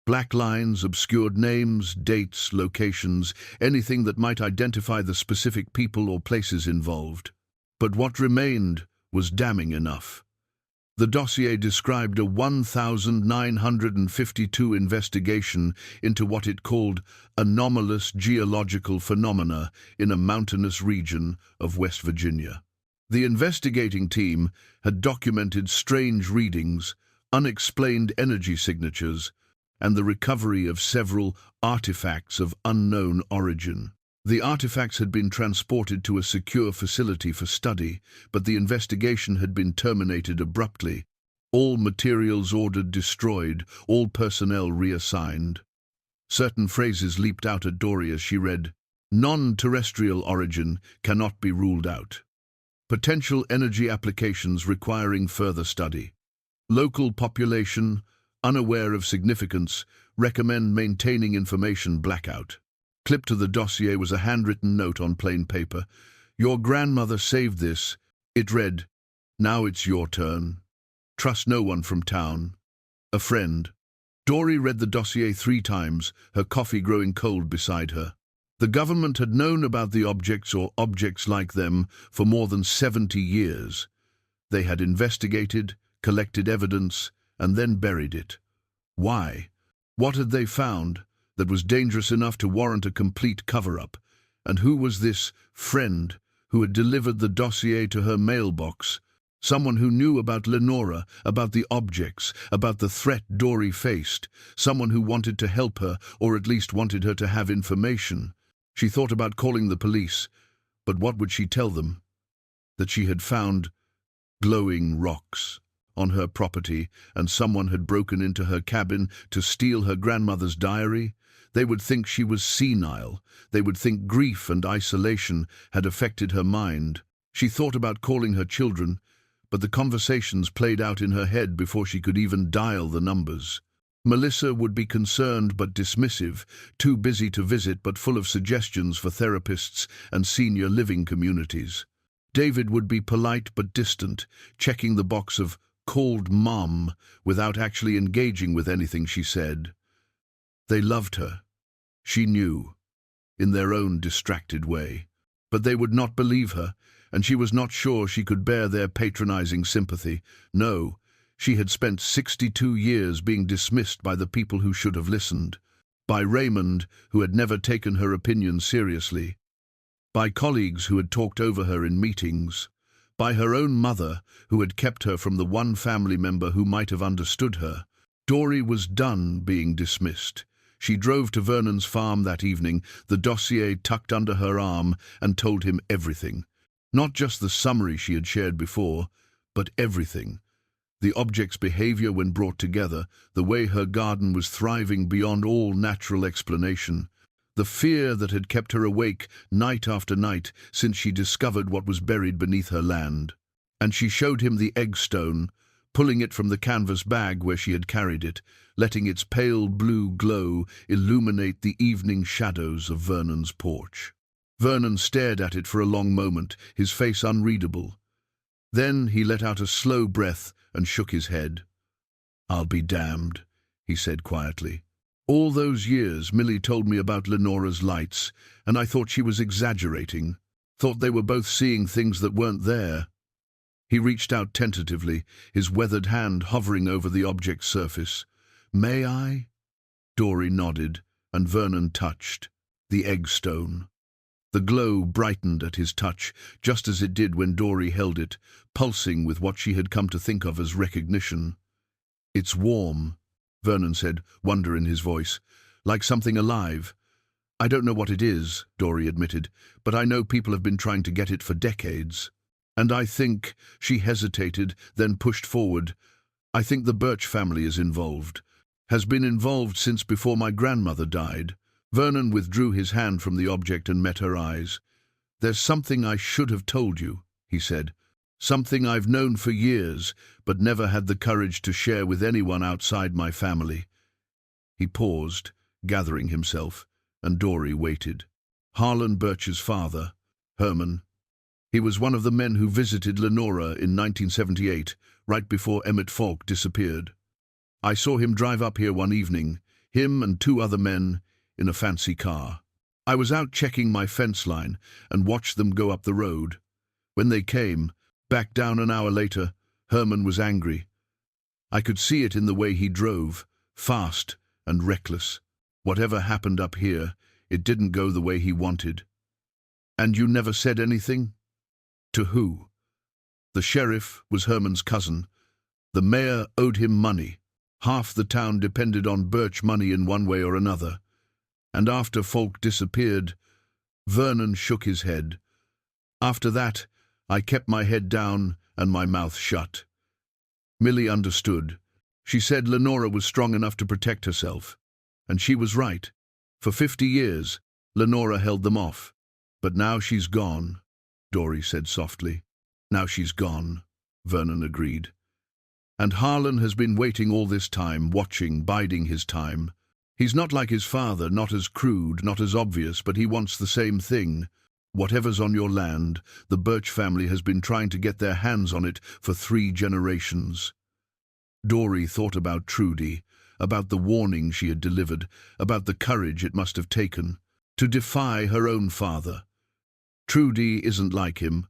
Black lines, obscured names, dates, locations, anything that might identify the specific people or places involved. But what remained was damning enough. The dossier described a 1,952 investigation into what it called anomalous geological phenomena in a mountainous region of West Virginia. The investigating team had documented strange readings, unexplained energy signatures, and the recovery of several artifacts of unknown origin. The artifacts had been transported to a secure facility for study, but the investigation had been terminated abruptly. All materials ordered destroyed, all personnel reassigned. Certain phrases leaped out at Dory as she read, "Non-terrestrial origin cannot be ruled out. Potential energy applications requiring further study. Local population, unaware of significance, recommend maintaining information blackout." Clipped to the dossier was a handwritten note on plain paper. "Your grandmother saved this." It read, "Now it's your turn. Trust no one from town. A friend." Dory read the dossier 3 times, her coffee growing cold beside her. The government had known about the objects or objects like them for more than 70 years. They had investigated, collected evidence, and then buried it. Why? What had they found that was dangerous enough to warrant a complete cover-up? And who was this friend who had delivered the dossier to her mailbox? Someone who knew about Lenora, about the objects, about the threat Dory faced. Someone who wanted to help her, or at least wanted her to have information. She thought about calling the police, but what would she tell them? That she had found glowing rocks on her property and someone had broken into her cabin to steal her grandmother's diary, they would think she was senile. They would think grief and isolation had affected her mind. She thought about calling her children, but the conversations played out in her head before she could even dial the numbers. Melissa would be concerned but dismissive, too busy to visit but full of suggestions for therapists and senior living communities. David would be polite but distant, checking the box of "called Mom" without actually engaging with anything she said. They loved her. She knew, in their own distracted way. But they would not believe her, and she was not sure she could bear their patronizing sympathy. No, she had spent 62 years being dismissed by the people who should have listened, by Raymond, who had never taken her opinion seriously, by colleagues who had talked over her in meetings, by her own mother, who had kept her from the one family member who might have understood her. Dory was done being dismissed. She drove to Vernon's farm that evening, the dossier tucked under her arm, and told him everything. Not just the summary she had shared before, but everything. The object's behavior when brought together, the way her garden was thriving beyond all natural explanation, the fear that had kept her awake night after night since she discovered what was buried beneath her land. And she showed him the egg stone, pulling it from the canvas bag where she had carried it, letting its pale blue glow illuminate the evening shadows of Vernon's porch. Vernon stared at it for a long moment, his face unreadable. Then he let out a slow breath and shook his head. "I'll be damned," he said quietly. "All those years Millie told me about Lenora's lights, and I thought she was exaggerating, thought they were both seeing things that weren't there." He reached out tentatively, his weathered hand hovering over the object's surface. "May I?" Dory nodded, and Vernon touched the egg stone. The glow brightened at his touch, just as it did when Dory held it, pulsing with what she had come to think of as recognition. "It's warm," Vernon said, wonder in his voice, "like something alive." "I don't know what it is," Dory admitted, "but I know people have been trying to get it for decades. And I think," she hesitated, then pushed forward, "I think the Birch family is involved. Has been involved since before my grandmother died." Vernon withdrew his hand from the object and met her eyes. "There's something I should have told you," he said. "Something I've known for years, but never had the courage to share with anyone outside my family." He paused, gathering himself, and Dory waited. Harlan Birch's father, Herman. He was one of the men who visited Lenora in 1978, right before Emmett Falk disappeared. I saw him drive up here one evening, him and 2 other men, in a fancy car. I was out checking my fence line and watched them go up the road. When they came, back down an hour later, Herman was angry. I could see it in the way he drove, fast and reckless. Whatever happened up here, it didn't go the way he wanted. "And you never said anything?" "To who?" The sheriff was Herman's cousin. The mayor owed him money. Half the town depended on Birch money in one way or another. And after Falk disappeared, Vernon shook his head. "After that, I kept my head down and my mouth shut." Millie understood. She said Lenora was strong enough to protect herself. And she was right. For 50 years, Lenora held them off. "But now she's gone," Dory said softly. "Now she's gone," Vernon agreed. "And Harlan has been waiting all this time, watching, biding his time. He's not like his father, not as crude, not as obvious, but he wants the same thing. Whatever's on your land, the Birch family has been trying to get their hands on it for 3 generations. Dory thought about Trudy, about the warning she had delivered, about the courage it must have taken to defy her own father. Trudy isn't like him.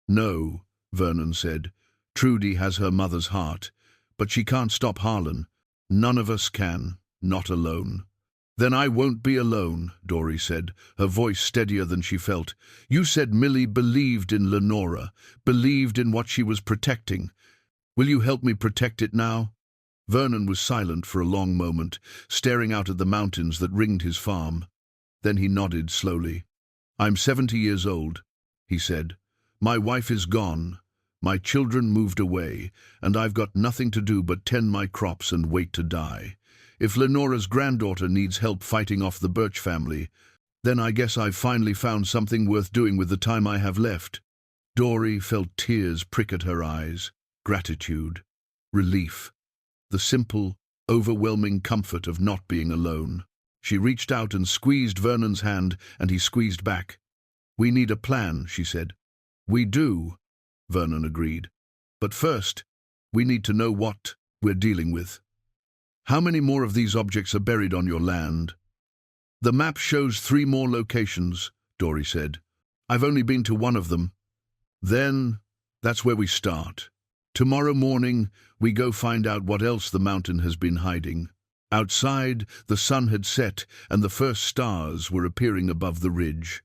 "No," Vernon said. "Trudy has her mother's heart, but she can't stop Harlan. None of us can. Not alone." "Then I won't be alone," Dory said, her voice steadier than she felt. "You said Millie believed in Lenora, believed in what she was protecting. Will you help me protect it now?" Vernon was silent for a long moment, staring out at the mountains that ringed his farm. Then he nodded slowly. "I'm 70 years old," he said. "My wife is gone, My children moved away, and I've got nothing to do but tend my crops and wait to die. If Lenora's granddaughter needs help fighting off the Birch family, then I guess I've finally found something worth doing with the time I have left." Dory felt tears prick at her eyes. Gratitude, relief, the simple, overwhelming comfort of not being alone. She reached out and squeezed Vernon's hand, and he squeezed back. "We need a plan," she said. "We do," Vernon agreed. "But first, we need to know what we're dealing with. How many more of these objects are buried on your land?" "The map shows 3 more locations," Dory said. "I've only been to one of them." "Then, that's where we start. Tomorrow morning, we go find out what else the mountain has been hiding." Outside, the sun had set, and the first stars were appearing above the ridge.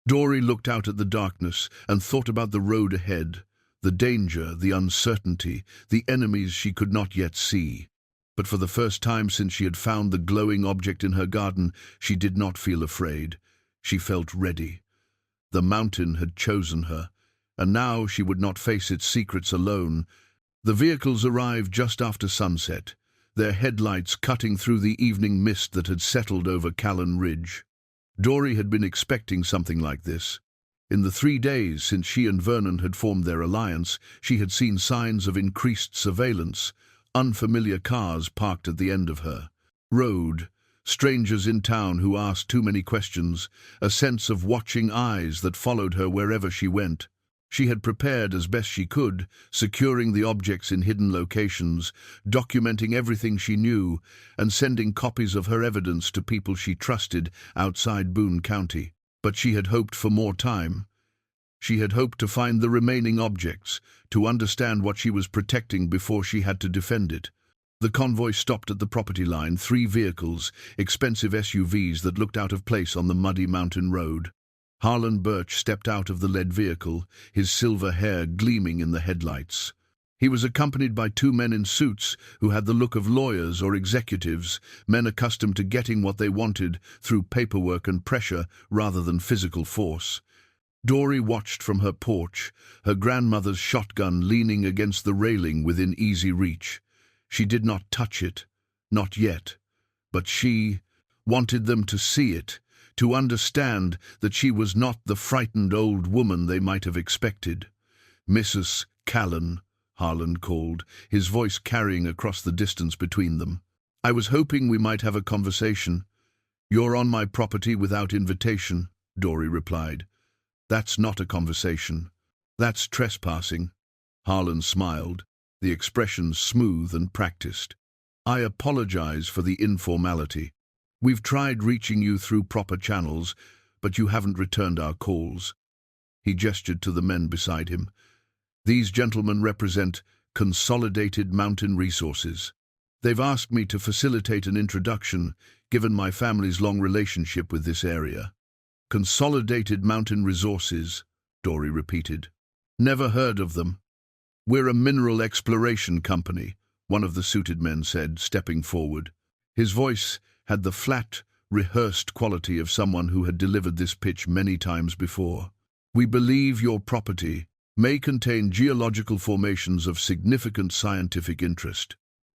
Dory looked out at the darkness and thought about the road ahead, the danger, the uncertainty, the enemies she could not yet see. But for the first time since she had found the glowing object in her garden, she did not feel afraid. She felt ready. The mountain had chosen her, and now she would not face its secrets alone. The vehicles arrived just after sunset, their headlights cutting through the evening mist that had settled over Callen Ridge. Dory had been expecting something like this. In the 3 days since she and Vernon had formed their alliance, she had seen signs of increased surveillance, unfamiliar cars parked at the end of her road, strangers in town who asked too many questions, a sense of watching eyes that followed her wherever she went. She had prepared as best she could, securing the objects in hidden locations, documenting everything she knew, and sending copies of her evidence to people she trusted outside Boone County. But she had hoped for more time. She had hoped to find the remaining objects, to understand what she was protecting before she had to defend it. The convoy stopped at the property line, 3 vehicles, expensive SUVs that looked out of place on the muddy mountain road. Harlan Birch stepped out of the lead vehicle, his silver hair gleaming in the headlights. He was accompanied by 2 men in suits who had the look of lawyers or executives, men accustomed to getting what they wanted through paperwork and pressure rather than physical force. Dory watched from her porch, her grandmother's shotgun leaning against the railing within easy reach. She did not touch it, not yet, but she wanted them to see it, to understand that she was not the frightened old woman they might have expected. "Mrs. Callen," Harlan called, his voice carrying across the distance between them. "I was hoping we might have a conversation." "You're on my property without invitation," Dory replied. "That's not a conversation. That's trespassing." Harlan smiled, the expression smooth and practiced. "I apologize for the informality. We've tried reaching you through proper channels, but you haven't returned our calls." He gestured to the men beside him. "These gentlemen represent Consolidated Mountain Resources. They've asked me to facilitate an introduction, given my family's long relationship with this area." "Consolidated Mountain Resources," Dory repeated. "Never heard of them." "We're a mineral exploration company," one of the suited men said, stepping forward. His voice had the flat, rehearsed quality of someone who had delivered this pitch many times before. "We believe your property may contain geological formations of significant scientific interest.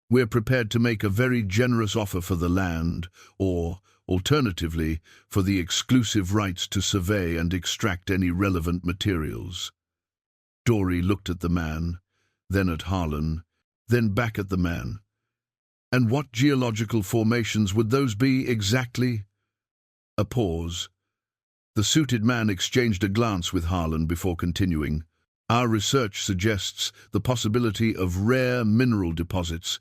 We're prepared to make a very generous offer for the land, or, alternatively, for the exclusive rights to survey and extract any relevant materials." Dory looked at the man, then at Harlan, then back at the man. "And what geological formations would those be exactly?" A pause. The suited man exchanged a glance with Harlan before continuing. "Our research suggests the possibility of rare mineral deposits,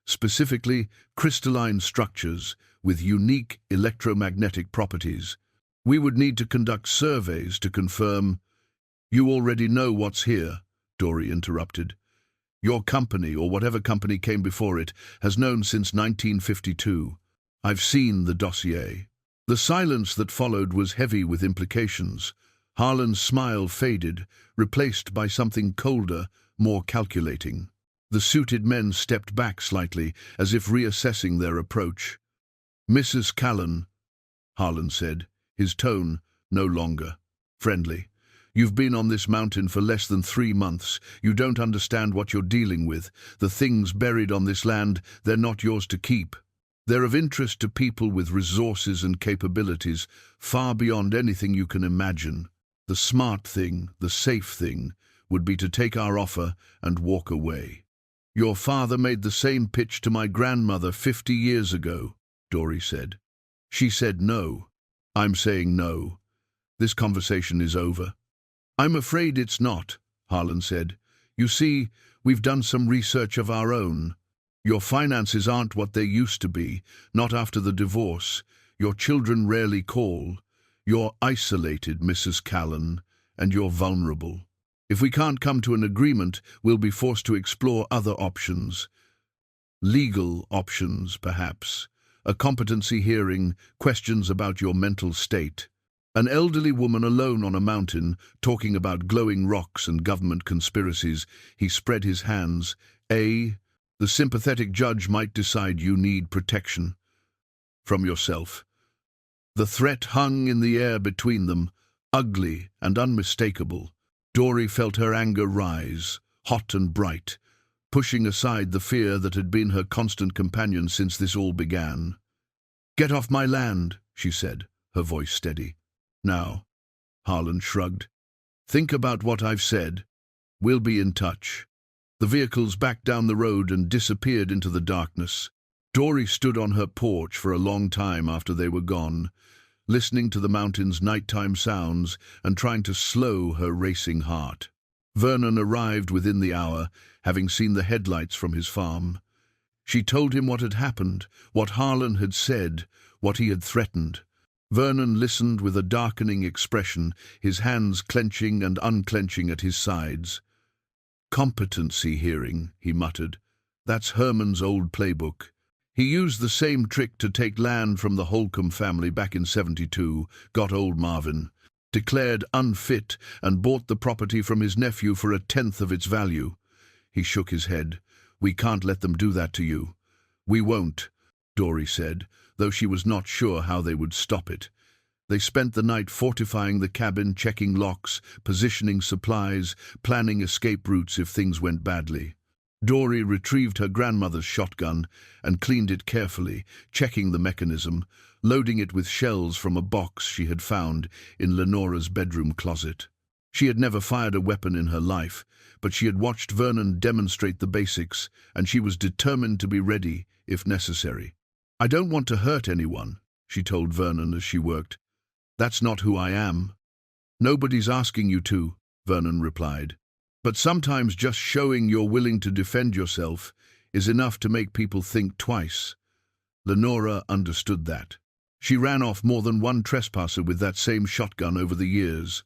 specifically crystalline structures with unique electromagnetic properties. We would need to conduct surveys to confirm—" "You already know what's here," Dory interrupted. "Your company, or whatever company came before it, has known since 1952. I've seen the dossier." The silence that followed was heavy with implications. Harlan's smile faded, replaced by something colder, more calculating. The suited men stepped back slightly, as if reassessing their approach. "Mrs. Callen," Harlan said, his tone no longer friendly. You've been on this mountain for less than 3 months. You don't understand what you're dealing with. The things buried on this land, they're not yours to keep. They're of interest to people with resources and capabilities far beyond anything you can imagine. The smart thing, the safe thing, would be to take our offer and walk away. Your father made the same pitch to my grandmother 50 years ago, Dory said. She said no. I'm saying no. This conversation is over. I'm afraid it's not, Harlan said. You see, we've done some research of our own. Your finances aren't what they used to be, not after the divorce. Your children rarely call. You're isolated, Mrs. Callen, and you're vulnerable. If we can't come to an agreement, we'll be forced to explore other options. Legal options, perhaps. A competency hearing, questions about your mental state. An elderly woman alone on a mountain, talking about glowing rocks and government conspiracies. He spread his hands. The sympathetic judge might decide you need protection from yourself. The threat hung in the air between them, ugly and unmistakable. Dory felt her anger rise, hot and bright, pushing aside the fear that had been her constant companion since this all began. "Get off my land," she said, her voice steady. "Now," Harlan shrugged. "Think about what I've said. We'll be in touch." The vehicles backed down the road and disappeared into the darkness. Dory stood on her porch for a long time after they were gone, listening to the mountain's nighttime sounds and trying to slow her racing heart. Vernon arrived within the hour, having seen the headlights from his farm. She told him what had happened, what Harlan had said, what he had threatened. Vernon listened with a darkening expression, his hands clenching and unclenching at his sides. "Competency hearing," he muttered. "That's Herman's old playbook. He used the same trick to take land from the Holcomb family back in 72, got old Marvin, declared unfit, and bought the property from his nephew for 1/10 of its value." He shook his head. "We can't let them do that to you." "We won't," Dory said, though she was not sure how they would stop it. They spent the night fortifying the cabin, checking locks, positioning supplies, planning escape routes if things went badly. Dory retrieved her grandmother's shotgun and cleaned it carefully, checking the mechanism, loading it with shells from a box she had found in Lenora's bedroom closet. She had never fired a weapon in her life, but she had watched Vernon demonstrate the basics, and she was determined to be ready if necessary. "I don't want to hurt anyone," she told Vernon as she worked. "That's not who I am." "Nobody's asking you to," Vernon replied. "But sometimes just showing you're willing to defend yourself is enough to make people think twice." Lenora understood that. She ran off more than one trespasser with that same shotgun over the years.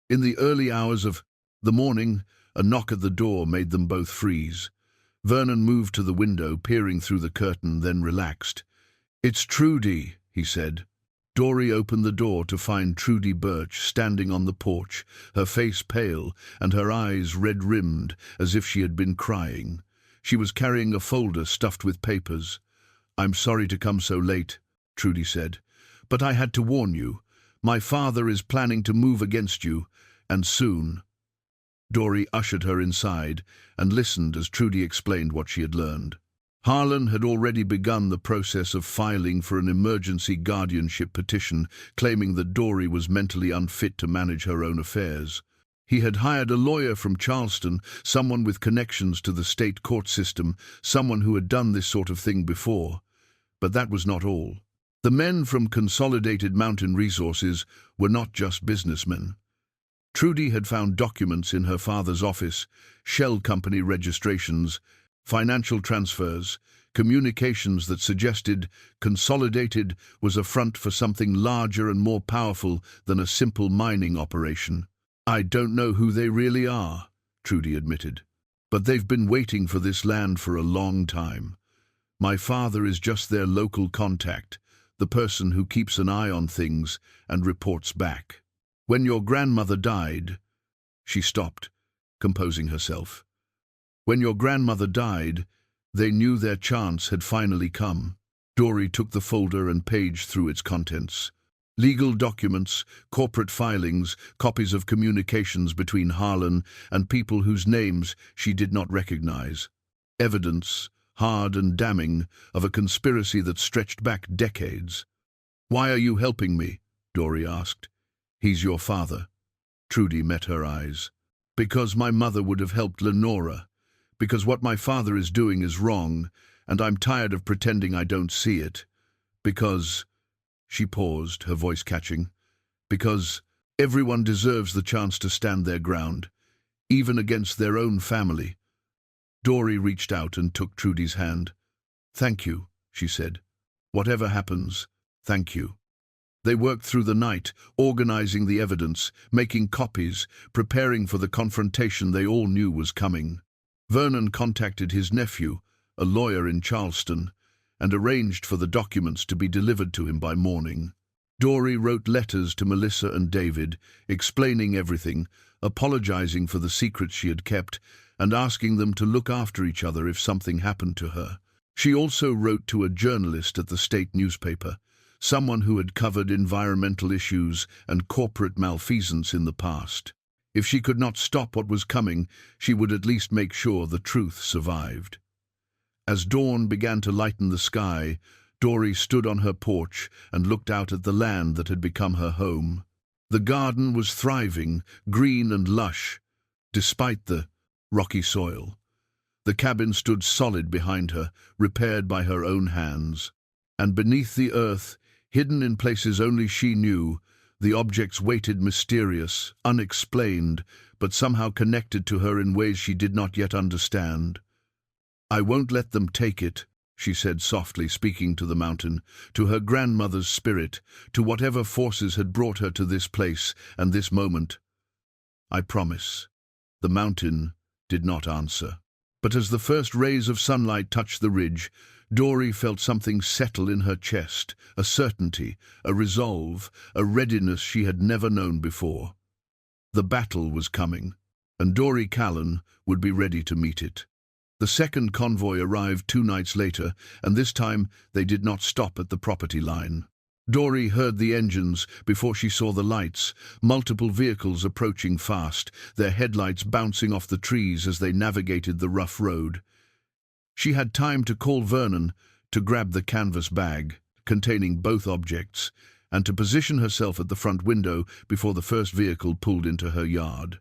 In the early hours of the morning, a knock at the door made them both freeze. Vernon moved to the window, peering through the curtain, then relaxed. "It's Trudy," he said. Dory opened the door to find Trudy Birch standing on the porch, her face pale and her eyes red-rimmed as if she had been crying. She was carrying a folder stuffed with papers. "I'm sorry to come so late," Trudy said, "but I had to warn you. My father is planning to move against you, and soon." Dory ushered her inside and listened as Trudy explained what she had learned. Harlan had already begun the process of filing for an emergency guardianship petition, claiming that Dory was mentally unfit to manage her own affairs. He had hired a lawyer from Charleston, someone with connections to the state court system, someone who had done this sort of thing before. But that was not all. The men from Consolidated Mountain Resources were not just businessmen. Trudy had found documents in her father's office, shell company registrations, financial transfers, communications that suggested Consolidated was a front for something larger and more powerful than a simple mining operation. "I don't know who they really are," Trudy admitted, "but they've been waiting for this land for a long time. My father is just their local contact, the person who keeps an eye on things and reports back. When your grandmother died—" She stopped, composing herself. "When your grandmother died, they knew their chance had finally come." Dory took the folder and paged through its contents. Legal documents, corporate filings, copies of communications between Harlan and people whose names she did not recognize. Evidence, hard and damning, of a conspiracy that stretched back decades. "Why are you helping me?" Dory asked. "He's your father." Trudy met her eyes. "Because my mother would have helped Lenora. Because what my father is doing is wrong, and I'm tired of pretending I don't see it. Because—" she paused, her voice catching. "Because everyone deserves the chance to stand their ground, even against their own family." Dory reached out and took Trudy's hand. "Thank you," she said. "Whatever happens, thank you." They worked through the night, organizing the evidence, making copies, preparing for the confrontation they all knew was coming. Vernon contacted his nephew, a lawyer in Charleston, and arranged for the documents to be delivered to him by morning. Dory wrote letters to Melissa and David, explaining everything, apologizing for the secrets she had kept, and asking them to look after each other if something happened to her. She also wrote to a journalist at the state newspaper, someone who had covered environmental issues and corporate malfeasance in the past. If she could not stop what was coming, she would at least make sure the truth survived. As dawn began to lighten the sky, Dory stood on her porch and looked out at the land that had become her home. The garden was thriving, green and lush, despite the rocky soil. The cabin stood solid behind her, repaired by her own hands. And beneath the earth, hidden in places only she knew, the objects waited mysterious, unexplained, but somehow connected to her in ways she did not yet understand. "I won't let them take it," she said softly, speaking to the mountain, to her grandmother's spirit, to whatever forces had brought her to this place and this moment. "I promise." The mountain did not answer. But as the first rays of sunlight touched the ridge, Dory felt something settle in her chest, a certainty, a resolve, a readiness she had never known before. The battle was coming, and Dory Callen would be ready to meet it. The second convoy arrived 2 nights later, and this time they did not stop at the property line. Dory heard the engines before she saw the lights, multiple vehicles approaching fast, their headlights bouncing off the trees as they navigated the rough road. She had time to call Vernon, to grab the canvas bag containing both objects, and to position herself at the front window before the first vehicle pulled into her yard.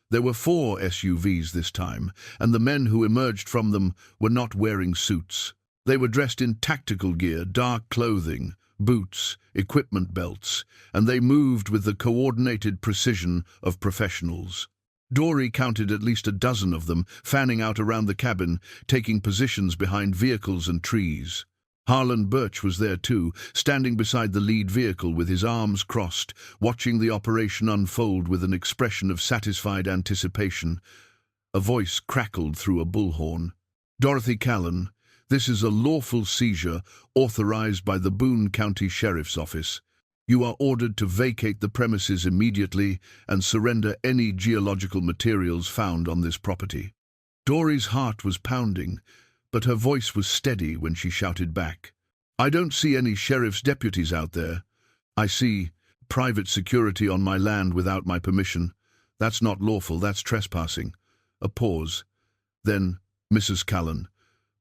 There were 4 SUVs this time, and the men who emerged from them were not wearing suits. They were dressed in tactical gear, dark clothing, boots, equipment belts, and they moved with the coordinated precision of professionals. Dory counted at least a dozen of them, fanning out around the cabin, taking positions behind vehicles and trees. Harlan Birch was there too, standing beside the lead vehicle with his arms crossed, watching the operation unfold with an expression of satisfied anticipation. A voice crackled through a bullhorn. "Dory Callen, this is a lawful seizure authorized by the Boone County Sheriff's Office. You are ordered to vacate the premises immediately and surrender any geological materials found on this property." Dory's heart was pounding, but her voice was steady when she shouted back. "I don't see any sheriff's deputies out there. I see private security on my land without my permission. That's not lawful, that's trespassing." A pause. Then, "Mrs. Callen,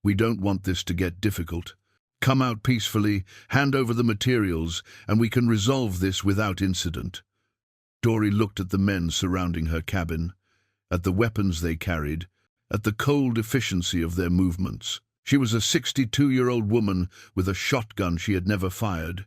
we don't want this to get difficult. Come out peacefully, hand over the materials, and we can resolve this without incident." Dory looked at the men surrounding her cabin, at the weapons they carried, at the cold efficiency of their movements. She was a 62-year-old woman with a shotgun she had never fired.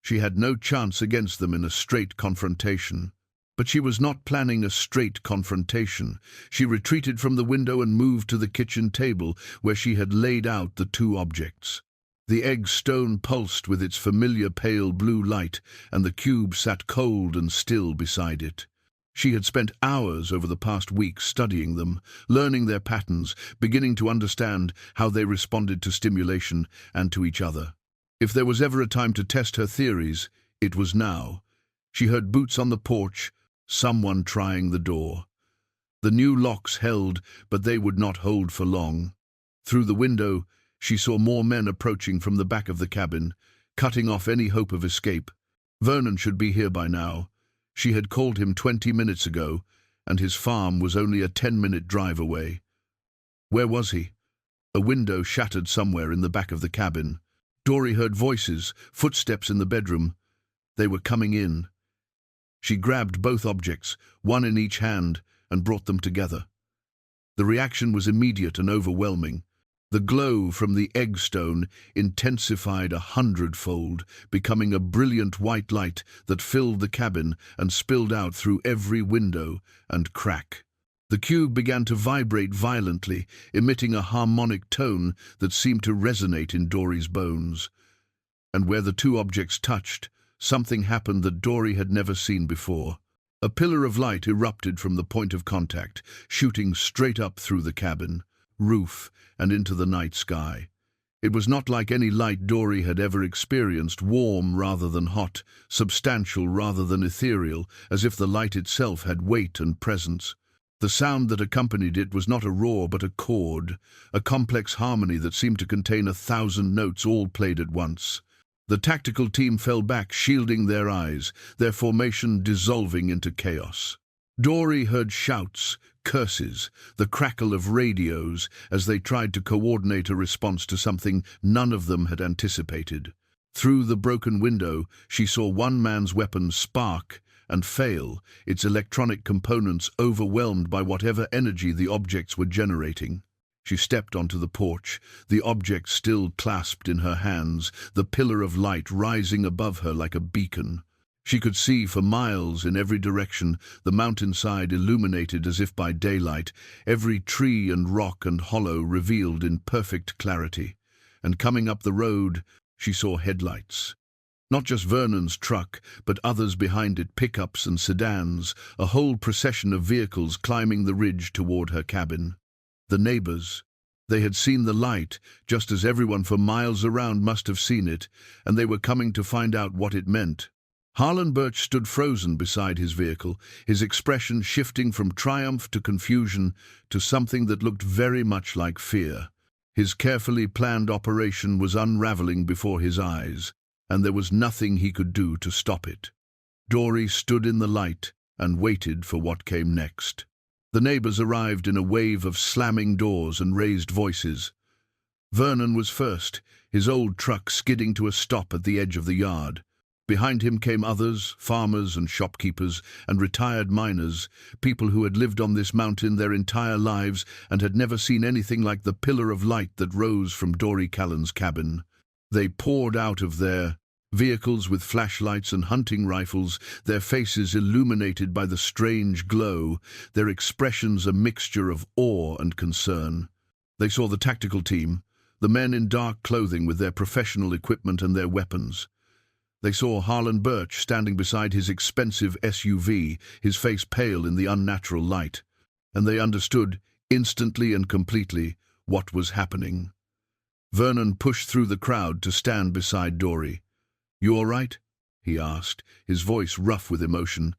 She had no chance against them in a straight confrontation. But she was not planning a straight confrontation. She retreated from the window and moved to the kitchen table where she had laid out the 2 objects. The egg stone pulsed with its familiar pale blue light, and the cube sat cold and still beside it. She had spent hours over the past week studying them, learning their patterns, beginning to understand how they responded to stimulation and to each other. If there was ever a time to test her theories, it was now. She heard boots on the porch, someone trying the door. The new locks held, but they would not hold for long. Through the window, she saw more men approaching from the back of the cabin, cutting off any hope of escape. Vernon should be here by now. She had called him 20 minutes ago, and his farm was only a 10-minute drive away. Where was he? A window shattered somewhere in the back of the cabin. Dory heard voices, footsteps in the bedroom. They were coming in. She grabbed both objects, one in each hand, and brought them together. The reaction was immediate and overwhelming. The glow from the eggstone intensified 100-fold, becoming a brilliant white light that filled the cabin and spilled out through every window and crack. The cube began to vibrate violently, emitting a harmonic tone that seemed to resonate in Dory's bones. And where the two objects touched, something happened that Dory had never seen before. A pillar of light erupted from the point of contact, shooting straight up through the cabin, roof, and into the night sky. It was not like any light Dory had ever experienced, warm rather than hot, substantial rather than ethereal, as if the light itself had weight and presence. The sound that accompanied it was not a roar but a chord, a complex harmony that seemed to contain 1,000 notes all played at once. The tactical team fell back, shielding their eyes, their formation dissolving into chaos. Dory heard shouts, curses, the crackle of radios as they tried to coordinate a response to something none of them had anticipated. Through the broken window, she saw one man's weapon spark and fail, its electronic components overwhelmed by whatever energy the objects were generating. She stepped onto the porch, the object still clasped in her hands, the pillar of light rising above her like a beacon. She could see for miles in every direction, the mountainside illuminated as if by daylight, every tree and rock and hollow revealed in perfect clarity. And coming up the road, she saw headlights. Not just Vernon's truck, but others behind it, pickups and sedans, a whole procession of vehicles climbing the ridge toward her cabin. The neighbors. They had seen the light, just as everyone for miles around must have seen it, and they were coming to find out what it meant. Harlan Birch stood frozen beside his vehicle, his expression shifting from triumph to confusion to something that looked very much like fear. His carefully planned operation was unraveling before his eyes, and there was nothing he could do to stop it. Dory stood in the light and waited for what came next. The neighbors arrived in a wave of slamming doors and raised voices. Vernon was first, his old truck skidding to a stop at the edge of the yard. Behind him came others, farmers and shopkeepers and retired miners, people who had lived on this mountain their entire lives and had never seen anything like the pillar of light that rose from Dory Callen's cabin. They poured out of their vehicles with flashlights and hunting rifles, their faces illuminated by the strange glow, their expressions a mixture of awe and concern. They saw the tactical team, the men in dark clothing with their professional equipment and their weapons. They saw Harlan Birch standing beside his expensive SUV, his face pale in the unnatural light. And they understood, instantly and completely, what was happening. Vernon pushed through the crowd to stand beside Dory. "You all right?" he asked, his voice rough with emotion.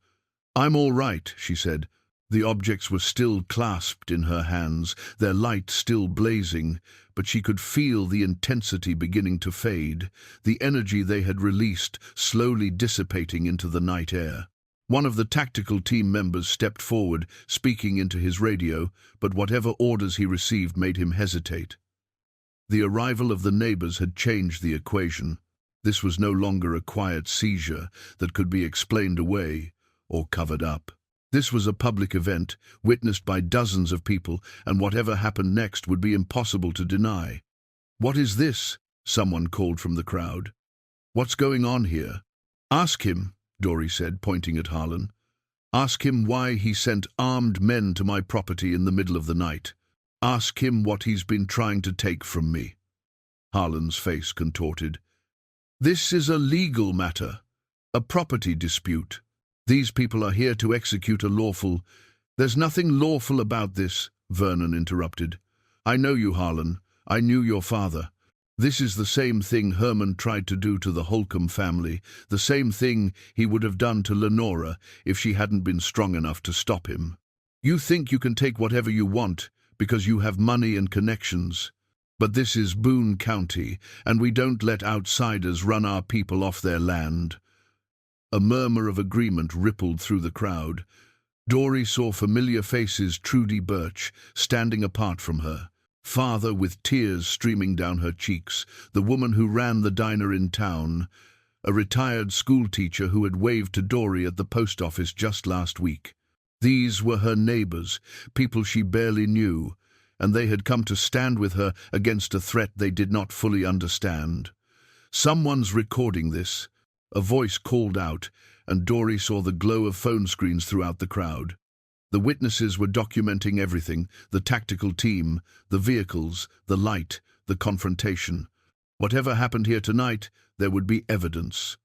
"I'm all right," she said. The objects were still clasped in her hands, their light still blazing, but she could feel the intensity beginning to fade, the energy they had released slowly dissipating into the night air. One of the tactical team members stepped forward, speaking into his radio, but whatever orders he received made him hesitate. The arrival of the neighbors had changed the equation. This was no longer a quiet seizure that could be explained away or covered up. This was a public event, witnessed by dozens of people, and whatever happened next would be impossible to deny. "What is this?" someone called from the crowd. "What's going on here?" "Ask him," Dory said, pointing at Harlan. "Ask him why he sent armed men to my property in the middle of the night. Ask him what he's been trying to take from me." Harlan's face contorted. "This is a legal matter, a property dispute. These people are here to execute a lawful—" "There's nothing lawful about this," Vernon interrupted. "I know you, Harlan. I knew your father. This is the same thing Herman tried to do to the Holcomb family, the same thing he would have done to Lenora if she hadn't been strong enough to stop him. You think you can take whatever you want because you have money and connections. But this is Boone County, and we don't let outsiders run our people off their land. A murmur of agreement rippled through the crowd. Dory saw familiar faces: Trudy Birch, standing apart from her, father with tears streaming down her cheeks, the woman who ran the diner in town, a retired schoolteacher who had waved to Dory at the post office just last week. These were her neighbors, people she barely knew, and they had come to stand with her against a threat they did not fully understand. "Someone's recording this," a voice called out, and Dory saw the glow of phone screens throughout the crowd. The witnesses were documenting everything: the tactical team, the vehicles, the light, the confrontation. Whatever happened here tonight, there would be evidence.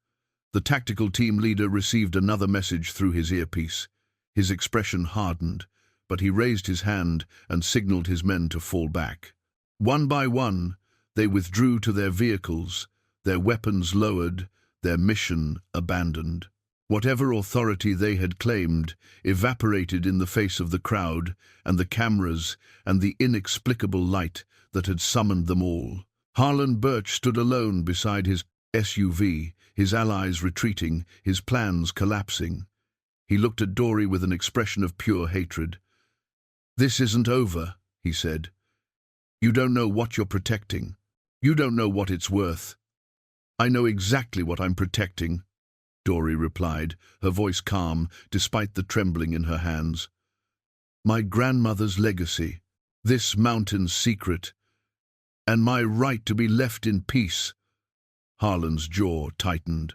The tactical team leader received another message through his earpiece. His expression hardened, but he raised his hand and signaled his men to fall back. One by one, they withdrew to their vehicles, their weapons lowered, their mission abandoned. Whatever authority they had claimed evaporated in the face of the crowd and the cameras and the inexplicable light that had summoned them all. Harlan Birch stood alone beside his SUV, his allies retreating, his plans collapsing. He looked at Dory with an expression of pure hatred. "This isn't over," he said. "You don't know what you're protecting. You don't know what it's worth." "I know exactly what I'm protecting," Dory replied, her voice calm despite the trembling in her hands. "My grandmother's legacy, this mountain's secret, and my right to be left in peace." Harlan's jaw tightened.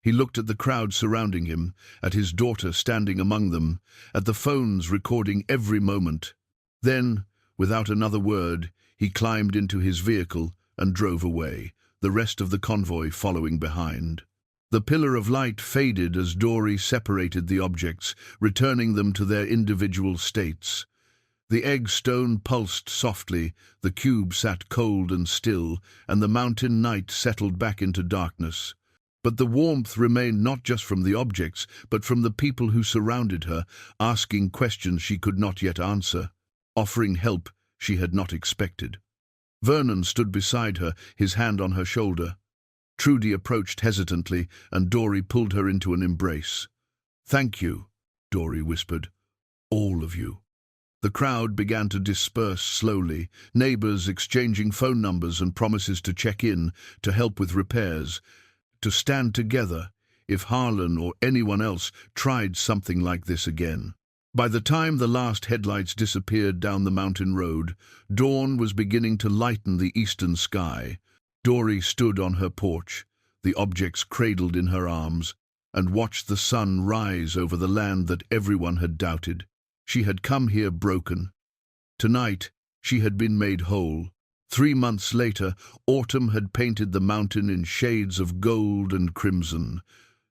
He looked at the crowd surrounding him, at his daughter standing among them, at the phones recording every moment. Then, without another word, he climbed into his vehicle and drove away, the rest of the convoy following behind. The pillar of light faded as Dory separated the objects, returning them to their individual states. The egg stone pulsed softly, the cube sat cold and still, and the mountain night settled back into darkness. But the warmth remained not just from the objects, but from the people who surrounded her, asking questions she could not yet answer, offering help she had not expected. Vernon stood beside her, his hand on her shoulder. Trudy approached hesitantly, and Dory pulled her into an embrace. "Thank you," Dory whispered. "All of you." The crowd began to disperse slowly, neighbors exchanging phone numbers and promises to check in, to help with repairs, to stand together if Harlan or anyone else tried something like this again. By the time the last headlights disappeared down the mountain road, dawn was beginning to lighten the eastern sky. Dory stood on her porch, the objects cradled in her arms, and watched the sun rise over the land that everyone had doubted. She had come here broken. Tonight, she had been made whole. 3 months later, autumn had painted the mountain in shades of gold and crimson.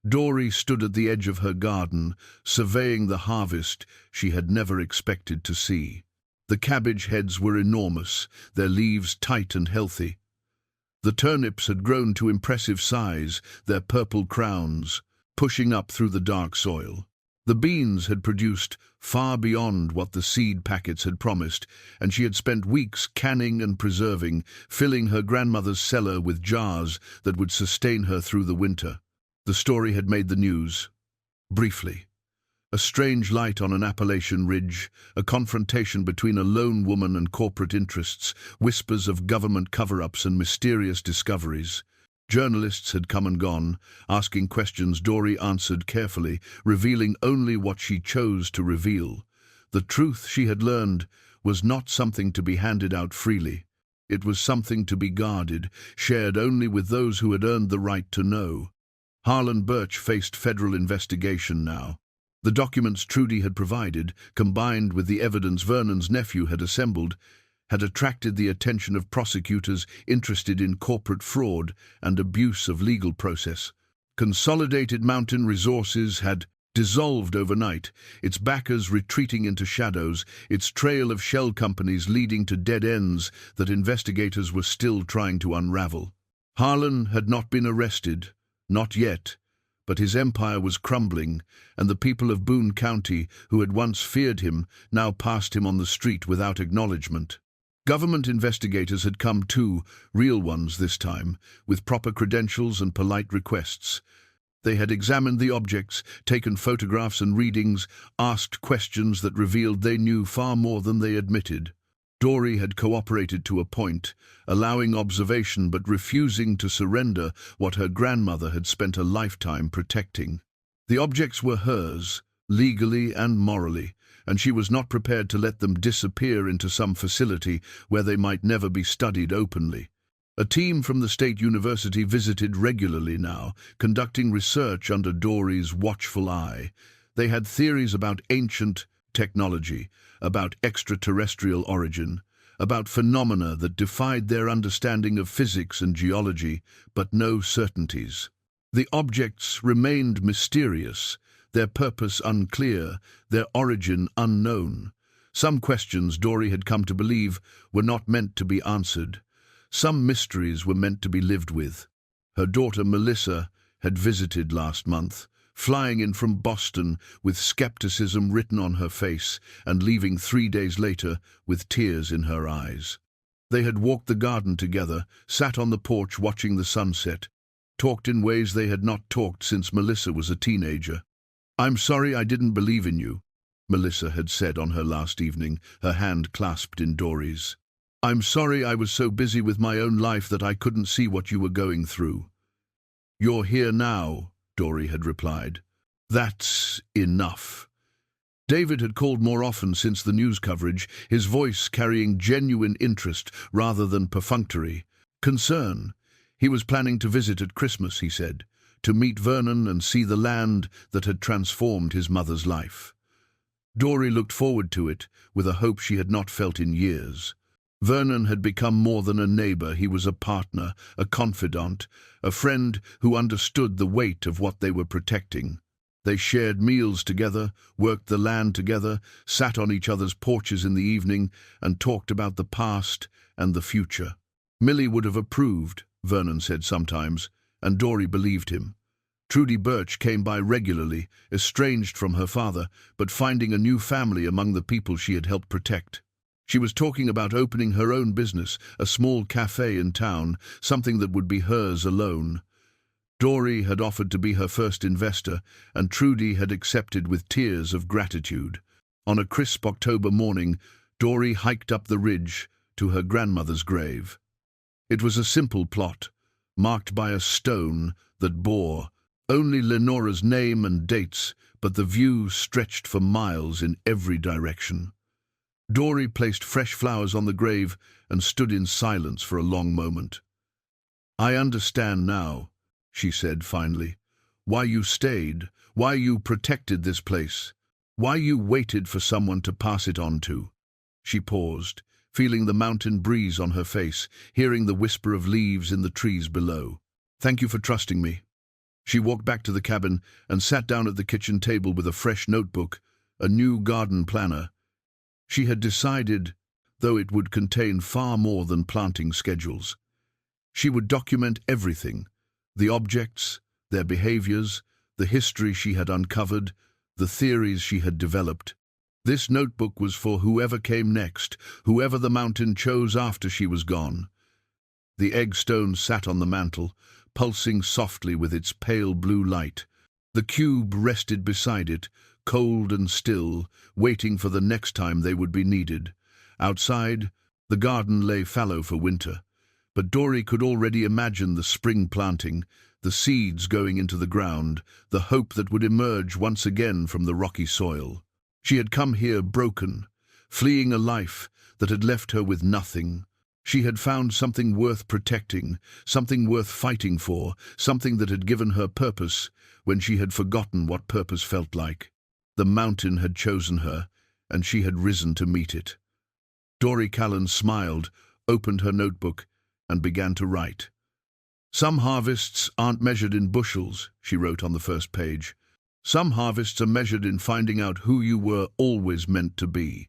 Dory stood at the edge of her garden, surveying the harvest she had never expected to see. The cabbage heads were enormous, their leaves tight and healthy. The turnips had grown to impressive size, their purple crowns pushing up through the dark soil. The beans had produced far beyond what the seed packets had promised, and she had spent weeks canning and preserving, filling her grandmother's cellar with jars that would sustain her through the winter. The story had made the news. Briefly. A strange light on an Appalachian ridge, a confrontation between a lone woman and corporate interests, whispers of government cover-ups and mysterious discoveries. Journalists had come and gone, asking questions Dory answered carefully, revealing only what she chose to reveal. The truth she had learned was not something to be handed out freely. It was something to be guarded, shared only with those who had earned the right to know. Harlan Birch faced federal investigation now. The documents Trudy had provided, combined with the evidence Vernon's nephew had assembled, had attracted the attention of prosecutors interested in corporate fraud and abuse of legal process. Consolidated Mountain Resources had dissolved overnight, its backers retreating into shadows, its trail of shell companies leading to dead ends that investigators were still trying to unravel. Harlan had not been arrested, not yet, but his empire was crumbling, and the people of Boone County, who had once feared him, now passed him on the street without acknowledgement. Government investigators had come too, real ones this time, with proper credentials and polite requests. They had examined the objects, taken photographs and readings, asked questions that revealed they knew far more than they admitted. Dory had cooperated to a point, allowing observation but refusing to surrender what her grandmother had spent a lifetime protecting. The objects were hers, legally and morally, and she was not prepared to let them disappear into some facility where they might never be studied openly. A team from the state university visited regularly now, conducting research under Dory's watchful eye. They had theories about ancient technology, about extraterrestrial origin, about phenomena that defied their understanding of physics and geology, but no certainties. The objects remained mysterious, their purpose unclear, their origin unknown. Some questions, Dory had come to believe, were not meant to be answered. Some mysteries were meant to be lived with. Her daughter Melissa had visited last month, flying in from Boston with skepticism written on her face and leaving 3 days later with tears in her eyes. They had walked the garden together, sat on the porch watching the sunset, talked in ways they had not talked since Melissa was a teenager. "I'm sorry I didn't believe in you," Melissa had said on her last evening, her hand clasped in Dory's. "I'm sorry I was so busy with my own life that I couldn't see what you were going through." "You're here now," Dory had replied. "That's enough." David had called more often since the news coverage, his voice carrying genuine interest rather than perfunctory concern. He was planning to visit at Christmas, he said, to meet Vernon and see the land that had transformed his mother's life. Dory looked forward to it with a hope she had not felt in years. Vernon had become more than a neighbor. He was a partner, a confidant, a friend who understood the weight of what they were protecting. They shared meals together, worked the land together, sat on each other's porches in the evening, and talked about the past and the future. Millie would have approved, Vernon said sometimes, and Dory believed him. Trudy Birch came by regularly, estranged from her father, but finding a new family among the people she had helped protect. She was talking about opening her own business, a small cafe in town, something that would be hers alone. Dory had offered to be her first investor, and Trudy had accepted with tears of gratitude. On a crisp October morning, Dory hiked up the ridge to her grandmother's grave. It was a simple plot, marked by a stone that bore only Lenora's name and dates, but the view stretched for miles in every direction. Dory placed fresh flowers on the grave and stood in silence for a long moment. "I understand now," she said finally, "why you stayed, why you protected this place, why you waited for someone to pass it on to." She paused, feeling the mountain breeze on her face, hearing the whisper of leaves in the trees below. "Thank you for trusting me." She walked back to the cabin and sat down at the kitchen table with a fresh notebook, a new garden planner. She had decided, though it would contain far more than planting schedules. She would document everything, the objects, their behaviors, the history she had uncovered, the theories she had developed. This notebook was for whoever came next, whoever the mountain chose after she was gone. The egg stone sat on the mantel, pulsing softly with its pale blue light. The cube rested beside it, cold and still, waiting for the next time they would be needed. Outside, the garden lay fallow for winter, but Dory could already imagine the spring planting, the seeds going into the ground, the hope that would emerge once again from the rocky soil. She had come here broken, fleeing a life that had left her with nothing. She had found something worth protecting, something worth fighting for, something that had given her purpose when she had forgotten what purpose felt like. The mountain had chosen her, and she had risen to meet it. Dory Callen smiled, opened her notebook, and began to write. "Some harvests aren't measured in bushels," she wrote on the first page. "Some harvests are measured in finding out who you were always meant to be.